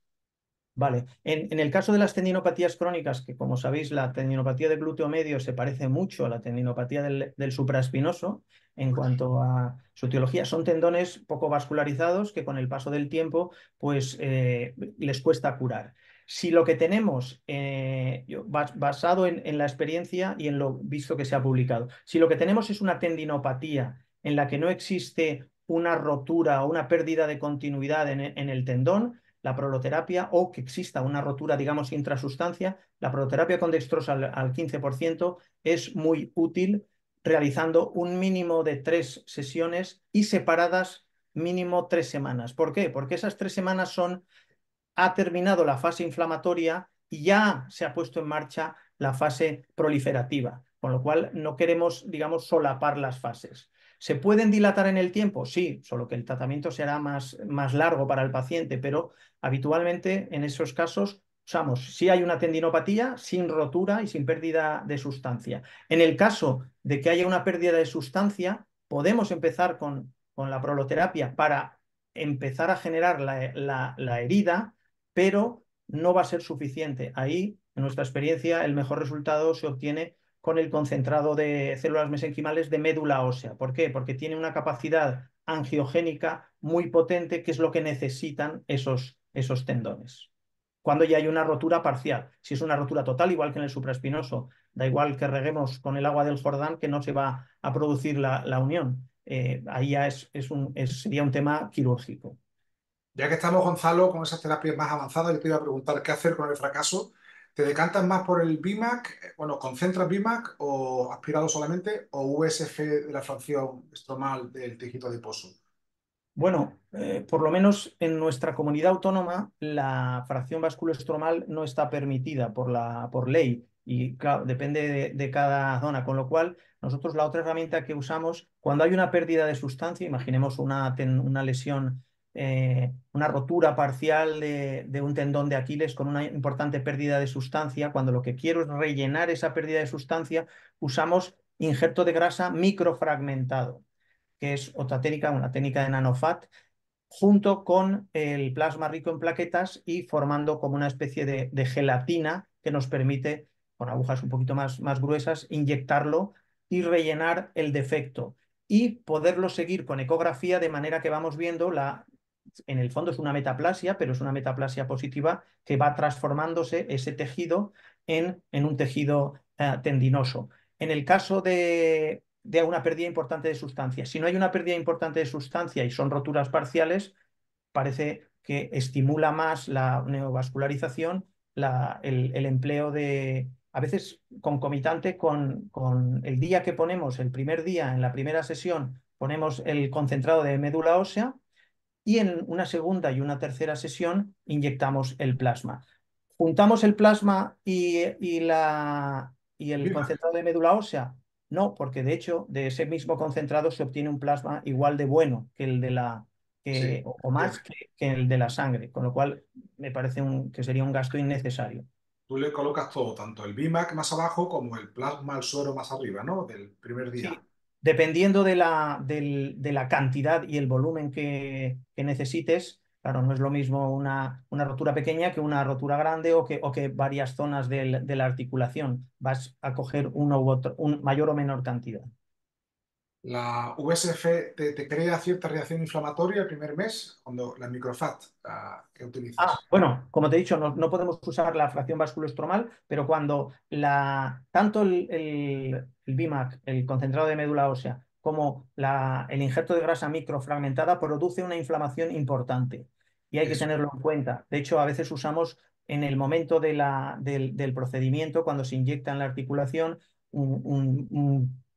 Vale, en el caso de las tendinopatías crónicas, que como sabéis, la tendinopatía de glúteo medio se parece mucho a la tendinopatía del supraespinoso en cuanto a su etiología, son tendones poco vascularizados que con el paso del tiempo pues les cuesta curar. Si lo que tenemos, basado en la experiencia y en lo visto que se ha publicado, si lo que tenemos es una tendinopatía en la que no existe una rotura o una pérdida de continuidad en el tendón, la proloterapia o que exista una rotura, digamos, intrasustancia, la proloterapia con dextrosa al 15% es muy útil realizando un mínimo de 3 sesiones y separadas mínimo 3 semanas. ¿Por qué? Porque esas 3 semanas ha terminado la fase inflamatoria y ya se ha puesto en marcha la fase proliferativa, con lo cual no queremos, digamos, solapar las fases. ¿Se pueden dilatar en el tiempo? Sí, solo que el tratamiento será más largo para el paciente, pero habitualmente en esos casos usamos si hay una tendinopatía sin rotura y sin pérdida de sustancia. En el caso de que haya una pérdida de sustancia, podemos empezar con la proloterapia para empezar a generar la herida, pero no va a ser suficiente. Ahí, en nuestra experiencia, el mejor resultado se obtiene con el concentrado de células mesenquimales de médula ósea. ¿Por qué? Porque tiene una capacidad angiogénica muy potente, que es lo que necesitan esos tendones. Cuando ya hay una rotura parcial. Si es una rotura total, igual que en el supraespinoso, da igual que reguemos con el agua del Jordán, que no se va a producir la unión. Ahí ya sería un tema quirúrgico. Ya que estamos, Gonzalo, con esas terapias más avanzadas, yo te iba a preguntar qué hacer con el fracaso. ¿Te decantas más por el BIMAC? Bueno, ¿concentras BIMAC o aspirado solamente o USF de la fracción estromal del tejido adiposo? Bueno, por lo menos en nuestra comunidad autónoma la fracción vasculoestromal no está permitida por ley y claro, depende de cada zona, con lo cual nosotros la otra herramienta que usamos cuando hay una pérdida de sustancia, imaginemos una lesión, una rotura parcial de un tendón de Aquiles con una importante pérdida de sustancia, cuando lo que quiero es rellenar esa pérdida de sustancia, usamos injerto de grasa microfragmentado, que es otra técnica, una técnica de nanofat, junto con el plasma rico en plaquetas y formando como una especie de gelatina que nos permite, con agujas un poquito más gruesas, inyectarlo y rellenar el defecto y poderlo seguir con ecografía de manera que vamos viendo en el fondo es una metaplasia, pero es una metaplasia positiva que va transformándose ese tejido en un tejido tendinoso. En el caso de una pérdida importante de sustancia, si no hay una pérdida importante de sustancia y son roturas parciales, parece que estimula más la neovascularización, el empleo a veces concomitante con el día que ponemos, el primer día, en la primera sesión, ponemos el concentrado de médula ósea y en una segunda y una tercera sesión inyectamos el plasma. ¿Juntamos el plasma y el BIMAC. concentrado de médula ósea? No, porque de hecho de ese mismo concentrado se obtiene un plasma igual de bueno que el de Sí, o más entiendo. que el de la sangre, con lo cual me parece que sería un gasto innecesario. Tú le colocas todo, tanto el BIMAC más abajo como el plasma, el suero más arriba, ¿no? Del primer día. Sí, dependiendo de la cantidad y el volumen que necesites, claro, no es lo mismo una rotura pequeña que una rotura grande o que varias zonas de la articulación. Vas a coger uno u otro, un mayor o menor cantidad. La VSF te crea cierta reacción inflamatoria el primer mes cuando la microfat que utilizas. Bueno, como te he dicho, no podemos usar la fracción vasculoestromal, pero cuando tanto el BIMAC, el concentrado de médula ósea, como el injerto de grasa microfragmentada produce una inflamación importante y hay que Eso. tenerlo en cuenta. De hecho, a veces usamos en el momento del procedimiento, cuando se inyecta en la articulación,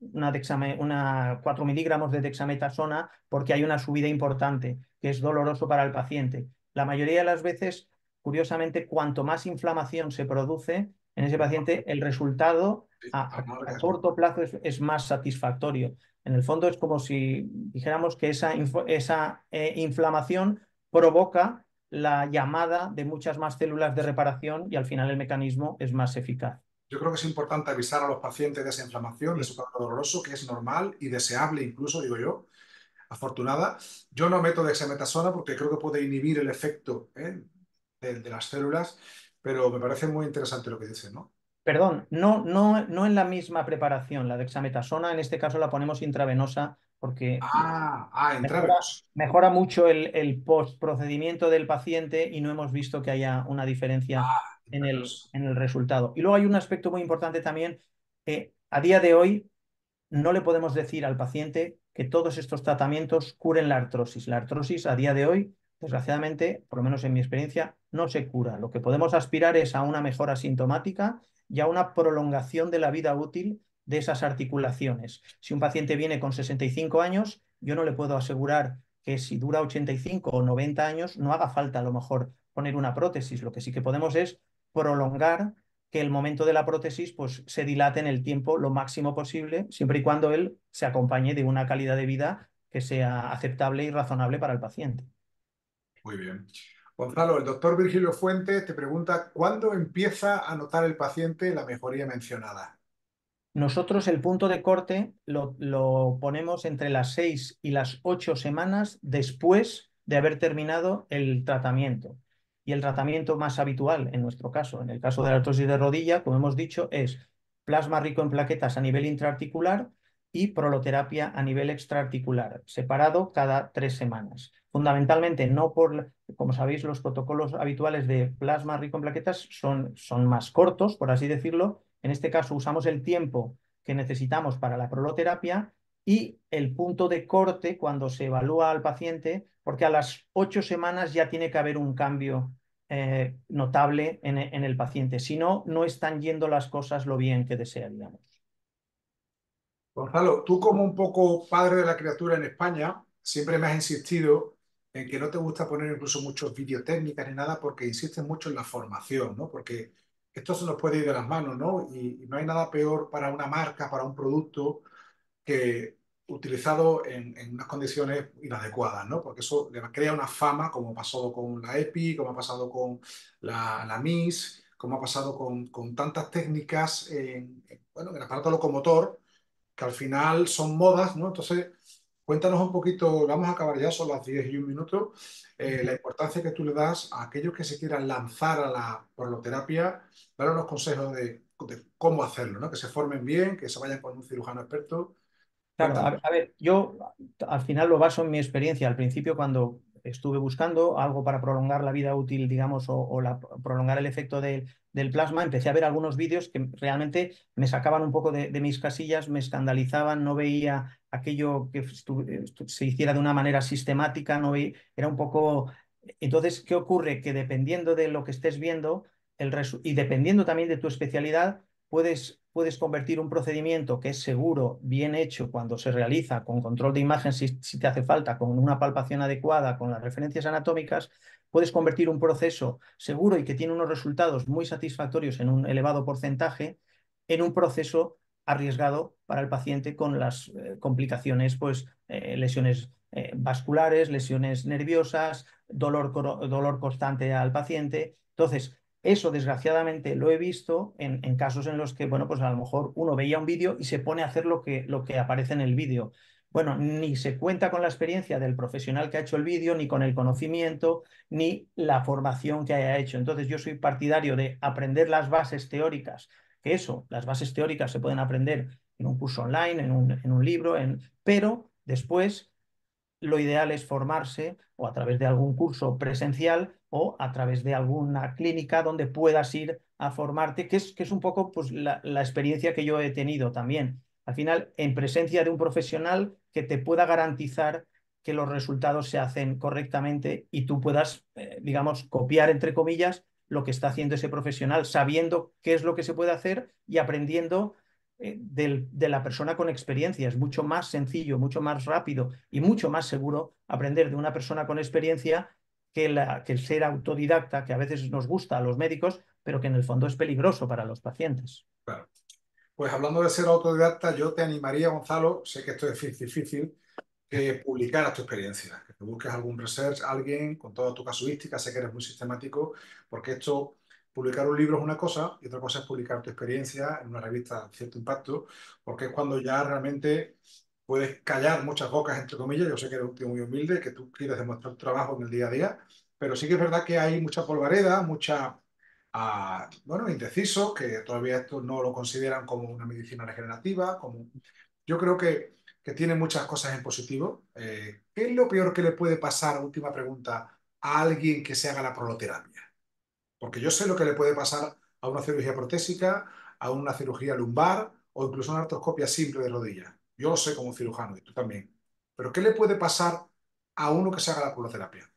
una 4 miligramos de dexametasona porque hay una subida importante, que es doloroso para el paciente. La mayoría de las veces, curiosamente, cuanto más inflamación se produce en ese paciente, el resultado Sí, a amarga. corto plazo es más satisfactorio. En el fondo es como si dijéramos que esa inflamación provoca la llamada de muchas más células de reparación y al final el mecanismo es más eficaz. Yo creo que es importante avisar a los pacientes de esa inflamación, de Sí. su cuadro doloroso, que es normal y deseable incluso, digo yo, afortunada. Yo no meto dexametasona porque creo que puede inhibir el efecto, de las células, pero me parece muy interesante lo que dices, ¿no? Perdón, no en la misma preparación. La dexametasona en este caso la ponemos intravenosa porque mejora, Intravenosa. mejora mucho el postprocedimiento del paciente y no hemos visto que haya una diferencia en Intravenosa. en el resultado. Y luego hay un aspecto muy importante también. A día de hoy no le podemos decir al paciente que todos estos tratamientos curen la artrosis. La artrosis a día de hoy, desgraciadamente, por lo menos en mi experiencia, no se cura. Lo que podemos aspirar es a una mejora sintomática y a una prolongación de la vida útil de esas articulaciones. Si un paciente viene con 65 años, yo no le puedo asegurar que si dura 85 o 90 años no haga falta a lo mejor poner una prótesis. Lo que sí que podemos es prolongar que el momento de la prótesis pues, se dilate en el tiempo lo máximo posible, siempre y cuando él se acompañe de una calidad de vida que sea aceptable y razonable para el paciente. Muy bien. Gonzalo, el doctor Virgilio Fuentes te pregunta, ¿cuándo empieza a notar el paciente la mejoría mencionada? Nosotros el punto de corte lo ponemos entre las 6 y las 8 semanas después de haber terminado el tratamiento. Y el tratamiento más habitual, en nuestro caso, en el caso de la artrosis de rodilla, como hemos dicho, es plasma rico en plaquetas a nivel intraarticular y proloterapia a nivel extraarticular, separado cada 3 semanas. Fundamentalmente, no por, como sabéis, los protocolos habituales de plasma rico en plaquetas son más cortos, por así decirlo. En este caso usamos el tiempo que necesitamos para la proloterapia y el punto de corte cuando se evalúa al paciente, porque a las 8 semanas ya tiene que haber un cambio notable en el paciente. Si no, no están yendo las cosas lo bien que desearíamos. Gonzalo, tú como un poco padre de la criatura en España, siempre me has insistido en que no te gusta poner incluso muchos vídeos técnicas ni nada porque insistes mucho en la formación, ¿no? Porque esto se nos puede ir de las manos, ¿no? Y no hay nada peor para una marca, para un producto, que utilizado en unas condiciones inadecuadas, ¿no? Porque eso le crea una fama, como ha pasado con la EPI, como ha pasado con la MIS, como ha pasado con tantas técnicas bueno, en el aparato locomotor que al final son modas, ¿no? Entonces, cuéntanos un poquito, vamos a acabar ya, son las 10 y 1 minuto, la importancia que tú le das a aquellos que se quieran lanzar a la pornoterapia, dar unos consejos de cómo hacerlo, ¿no? Que se formen bien, que se vayan con un cirujano experto. Claro, Cuéntanos. a ver, yo al final lo baso en mi experiencia. Al principio, cuando estuve buscando algo para prolongar la vida útil, digamos, prolongar el efecto del plasma, empecé a ver algunos vídeos que realmente me sacaban un poco de mis casillas, me escandalizaban, no veía aquello que se hiciera de una manera sistemática, no era un poco... Entonces, ¿qué ocurre? Que dependiendo de lo que estés viendo y dependiendo también de tu especialidad, puedes convertir un procedimiento que es seguro, bien hecho, cuando se realiza con control de imagen, si te hace falta, con una palpación adecuada, con las referencias anatómicas, puedes convertir un proceso seguro y que tiene unos resultados muy satisfactorios en un elevado porcentaje, en un proceso arriesgado para el paciente con las complicaciones, pues lesiones vasculares, lesiones nerviosas, dolor constante al paciente. Entonces, eso, desgraciadamente, lo he visto en casos en los que, bueno, pues a lo mejor uno veía un vídeo y se pone a hacer lo que aparece en el vídeo. Bueno, ni se cuenta con la experiencia del profesional que ha hecho el vídeo, ni con el conocimiento, ni la formación que haya hecho. Entonces, yo soy partidario de aprender las bases teóricas, que eso, las bases teóricas se pueden aprender en un curso online, en un libro, pero después lo ideal es formarse o a través de algún curso presencial o a través de alguna clínica donde puedas ir a formarte, que es un poco pues, la experiencia que yo he tenido también. Al final, en presencia de un profesional que te pueda garantizar que los resultados se hacen correctamente y tú puedas, digamos, copiar, entre comillas, lo que está haciendo ese profesional, sabiendo qué es lo que se puede hacer y aprendiendo de la persona con experiencia. Es mucho más sencillo, mucho más rápido y mucho más seguro aprender de una persona con experiencia que el ser autodidacta, que a veces nos gusta a los médicos, pero que en el fondo es peligroso para los pacientes. Claro. Pues hablando de ser autodidacta, yo te animaría, Gonzalo, sé que esto es difícil, que publicaras tu experiencia, que te busques algún research, alguien con toda tu casuística, sé que eres muy sistemático, porque esto, publicar un libro es una cosa y otra cosa es publicar tu experiencia en una revista de cierto impacto, porque es cuando ya realmente puedes callar muchas bocas, entre comillas. Yo sé que eres un tío muy humilde, que tú quieres demostrar tu trabajo en el día a día, pero sí que es verdad que hay mucha polvareda, mucha bueno, indecisos, que todavía esto no lo consideran como una medicina regenerativa, como... Yo creo que tiene muchas cosas en positivo. ¿Qué es lo peor que le puede pasar, última pregunta, a alguien que se haga la proloterapia? Porque yo sé lo que le puede pasar a una cirugía protésica, a una cirugía lumbar o incluso una artroscopia simple de rodilla. Yo lo sé como cirujano y tú también. Pero ¿qué le puede pasar a uno que se haga la proloterapia?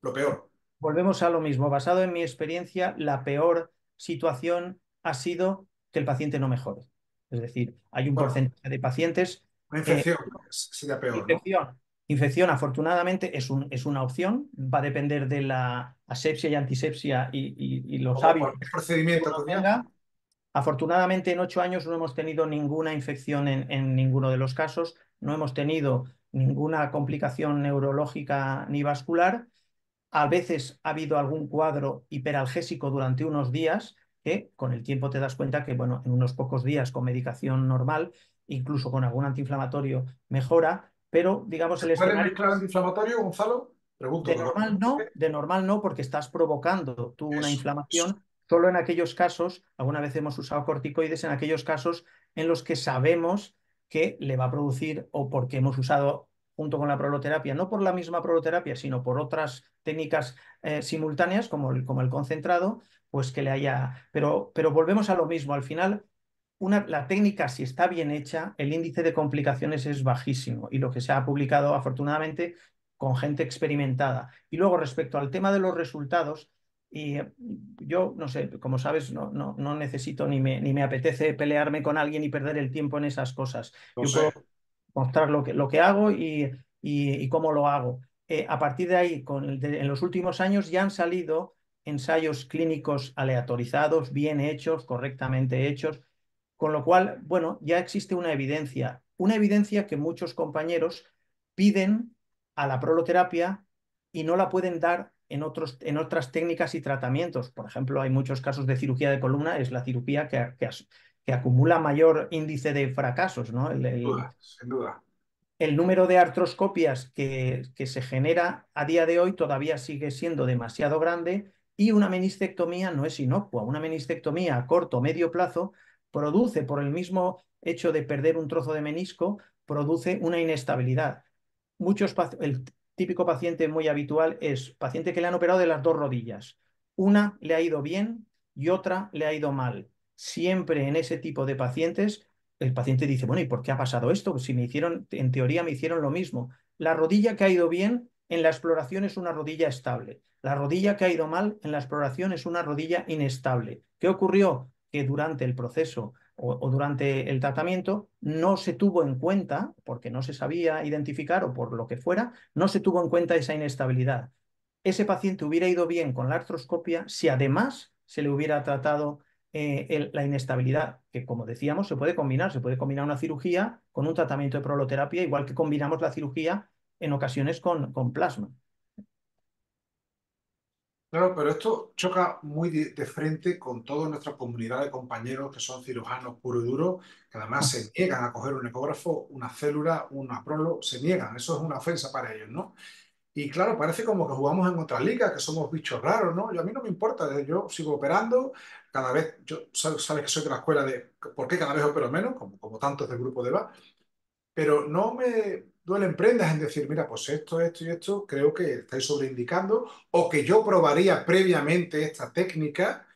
Lo peor. Volvemos a lo mismo. Basado en mi experiencia, la peor situación ha sido que el paciente no mejore. Es decir, hay un Bueno, porcentaje de pacientes. una eh, infección sería peor, ¿no? Infección. Infección, afortunadamente, es una opción. Va a depender de la asepsia y antisepsia y los ¿Cómo? ¿Por hábitos qué que procedimiento uno tú llamas? tenga. Afortunadamente, en 8 años no hemos tenido ninguna infección en ninguno de los casos. No hemos tenido ninguna complicación neurológica ni vascular. A veces ha habido algún cuadro hiperalgésico durante unos días, que con el tiempo te das cuenta que, bueno, en unos pocos días con medicación normal, incluso con algún antiinflamatorio, mejora, pero digamos ¿Se el puede escenario mezclar antiinflamatorio, Gonzalo? Pregunto, de normal no, porque estás provocando tú una eso. inflamación solo en aquellos casos, alguna vez hemos usado corticoides, en aquellos casos en los que sabemos que le va a producir o porque hemos usado junto con la proloterapia, no por la misma proloterapia, sino por otras técnicas simultáneas como el concentrado, pues que le haya... Pero volvemos a lo mismo, al final la técnica, si está bien hecha, el índice de complicaciones es bajísimo y lo que se ha publicado, afortunadamente, con gente experimentada. Y luego, respecto al tema de los resultados, y yo, no sé, como sabes, no necesito ni me apetece pelearme con alguien y perder el tiempo en esas cosas. Lo Yo sé. puedo mostrar lo que hago y cómo lo hago. A partir de ahí, en los últimos años ya han salido ensayos clínicos aleatorizados, bien hechos, correctamente hechos, con lo cual, bueno, ya existe una evidencia que muchos compañeros piden a la proloterapia y no la pueden dar en otras técnicas y tratamientos. Por ejemplo, hay muchos casos de cirugía de columna, es la cirugía que acumula mayor índice de fracasos, ¿no? Sin duda, sin duda. El número de artroscopias que se genera a día de hoy todavía sigue siendo demasiado grande y una menistectomía no es inocua. Una menistectomía a corto o medio plazo produce, por el mismo hecho de perder un trozo de menisco, produce una inestabilidad. El típico paciente muy habitual es paciente que le han operado de las dos rodillas. Una le ha ido bien y otra le ha ido mal. Siempre en ese tipo de pacientes el paciente dice, bueno, ¿y por qué ha pasado esto? Pues si me hicieron, en teoría me hicieron lo mismo. La rodilla que ha ido bien en la exploración es una rodilla estable. La rodilla que ha ido mal en la exploración es una rodilla inestable. ¿Qué ocurrió? Que durante el proceso o durante el tratamiento no se tuvo en cuenta, porque no se sabía identificar o por lo que fuera, no se tuvo en cuenta esa inestabilidad. Ese paciente hubiera ido bien con la artroscopia si además se le hubiera tratado la inestabilidad, que como decíamos se puede combinar una cirugía con un tratamiento de proloterapia, igual que combinamos la cirugía en ocasiones con plasma. Claro, pero esto choca muy de frente con toda nuestra comunidad de compañeros que son cirujanos puro y duro, que además se niegan a coger un ecógrafo, una célula, una prolo, se niegan. Eso es una ofensa para ellos, ¿no? Y claro, parece como que jugamos en otra liga, que somos bichos raros, ¿no? A mí no me importa, yo sigo operando, cada vez, sabes que soy de la escuela de por qué cada vez opero menos, como tantos del grupo de VA, pero no me duelen prendas en decir, mira, pues esto y esto, creo que estáis sobreindicando, o que yo probaría previamente esta técnica,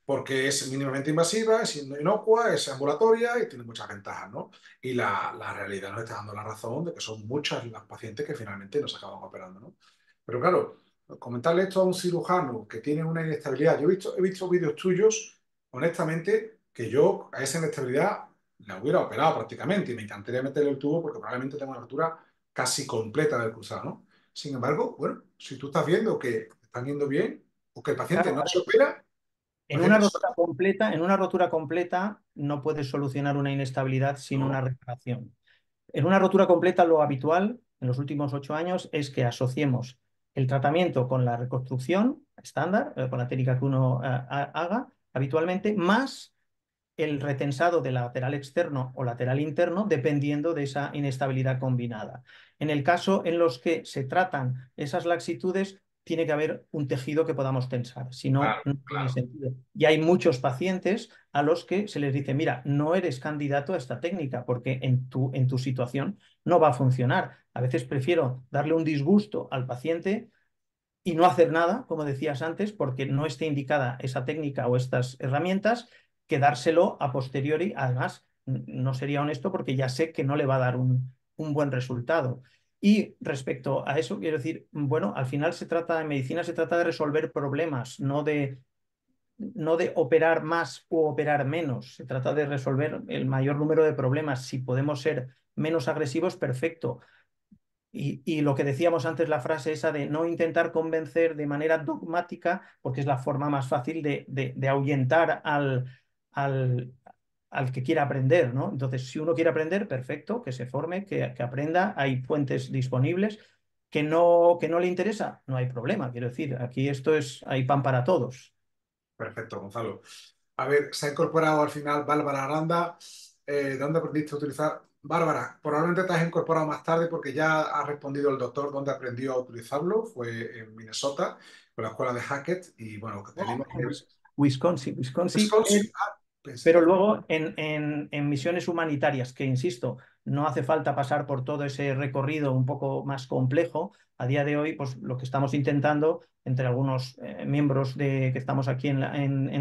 porque es mínimamente invasiva, es inocua, es ambulatoria y tiene muchas ventajas, ¿no? Y la realidad nos está dando la razón de que son muchas las pacientes que finalmente nos acaban operando, ¿no? Pero claro, comentarle esto a un cirujano que tiene una inestabilidad, he visto vídeos tuyos, honestamente, que yo a esa inestabilidad la hubiera operado prácticamente y me encantaría meterle el tubo porque probablemente tengo una rotura casi completa del cruzado, ¿no? Sin embargo, bueno, si tú estás viendo que están yendo bien o que el paciente Claro, no a se ver, opera, en una paciente se rotura opera. completa, en una rotura completa no puedes solucionar una inestabilidad sin una No, reparación. En una rotura completa, lo habitual en los últimos 8 años es que asociemos el tratamiento con la reconstrucción estándar, con la técnica que uno haga habitualmente, más el retensado de lateral externo o lateral interno, dependiendo de esa inestabilidad combinada. En el caso en los que se tratan esas laxitudes, tiene que haber un tejido que podamos tensar, si no, claro, no tiene claro. sentido. Y hay muchos pacientes a los que se les dice, mira, no eres candidato a esta técnica porque en tu situación no va a funcionar. A veces prefiero darle un disgusto al paciente y no hacer nada, como decías antes, porque no esté indicada esa técnica o estas herramientas, que dárselo a posteriori. Además, no sería honesto porque ya sé que no le va a dar un buen resultado. Y respecto a eso, quiero decir, bueno, al final se trata, en medicina se trata de resolver problemas, no de operar más u operar menos. Se trata de resolver el mayor número de problemas. Si podemos ser menos agresivos, perfecto. Y lo que decíamos antes, la frase esa de no intentar convencer de manera dogmática, porque es la forma más fácil de ahuyentar al, al que quiera aprender, ¿no? Entonces, si uno quiere aprender, perfecto, que se forme, que aprenda, hay fuentes disponibles. Que no le interesa, no hay problema, quiero decir, aquí esto es, hay pan para todos. Perfecto, Gonzalo. A ver, se ha incorporado al final Bárbara Aranda. ¿De dónde aprendiste a utilizar? Bárbara, probablemente te has incorporado más tarde porque ya ha respondido el doctor dónde aprendió a utilizarlo. Fue en Minnesota, con la escuela de Hackett. Y bueno, No, tenemos en que... Wisconsin, Wisconsin. Ah, pensé pero que... luego en misiones humanitarias, que insisto, no hace falta pasar por todo ese recorrido un poco más complejo. A día de hoy, pues lo que estamos intentando entre algunos miembros que estamos aquí en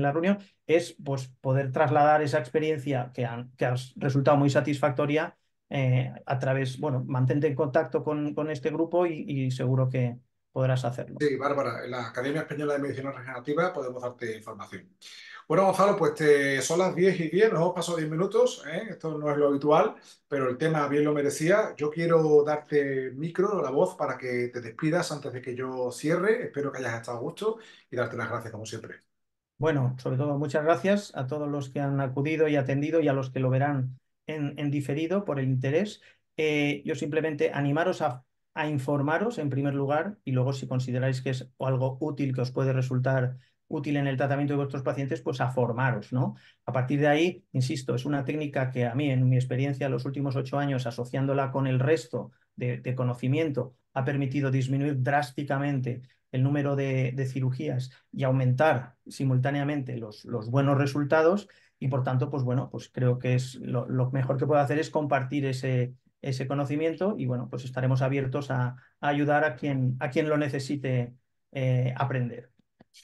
la reunión es pues, poder trasladar esa experiencia que ha resultado muy satisfactoria a través, bueno, mantente en contacto con este grupo y seguro que podrás hacerlo. Sí, Bárbara, en la Academia Española de Medicina Regenerativa podemos darte información. Bueno, Gonzalo, pues son las 10:10, nos hemos pasado 10 minutos, ¿eh? Esto no es lo habitual, pero el tema bien lo merecía. Yo quiero darte el micro, la voz, para que te despidas antes de que yo cierre. Espero que hayas estado a gusto y darte las gracias como siempre. Bueno, sobre todo muchas gracias a todos los que han acudido y atendido y a los que lo verán en diferido por el interés. Yo simplemente animaros a informaros en primer lugar y luego si consideráis que es algo útil, que os puede resultar útil en el tratamiento de vuestros pacientes, pues a formaros, ¿no? A partir de ahí, insisto, es una técnica que a mí, en mi experiencia, los últimos 8 años, asociándola con el resto de conocimiento, ha permitido disminuir drásticamente el número de cirugías y aumentar simultáneamente los buenos resultados y por tanto, pues bueno, pues creo que es lo mejor que puedo hacer es compartir ese conocimiento y bueno, pues estaremos abiertos a ayudar a quien lo necesite aprender.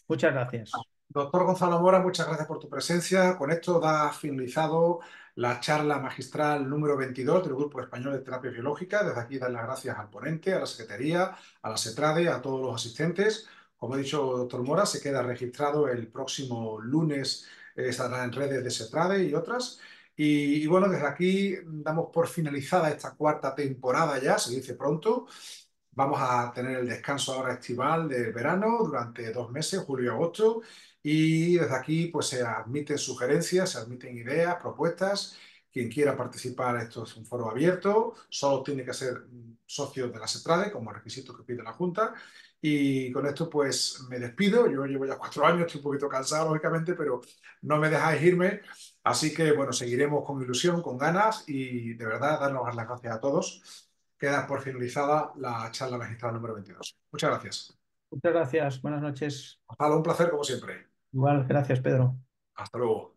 Muchas gracias. Doctor Gonzalo Mora, muchas gracias por tu presencia. Con esto da finalizado la charla magistral número 22 del Grupo Español de Terapia Biológica. Desde aquí dar las gracias al ponente, a la Secretaría, a la SETRADE, a todos los asistentes. Como ha dicho doctor Mora, se queda registrado el próximo lunes, estará en redes de SETRADE y otras. Y bueno, desde aquí damos por finalizada esta cuarta temporada ya, se dice pronto. Vamos a tener el descanso ahora estival del verano durante 2 meses, julio y agosto, y desde aquí pues se admiten sugerencias, se admiten ideas, propuestas. Quien quiera participar, esto es un foro abierto, solo tiene que ser socio de la SETRADE como requisito que pide la Junta. Y con esto pues me despido, yo llevo ya 4 años, estoy un poquito cansado lógicamente, pero no me dejáis irme, así que bueno, seguiremos con ilusión, con ganas y de verdad darnos las gracias a todos queda por finalizada la charla magistral número 22. Muchas gracias. Muchas gracias. Buenas noches. Gonzalo, un placer como siempre. Igual, gracias, Pedro. Hasta luego.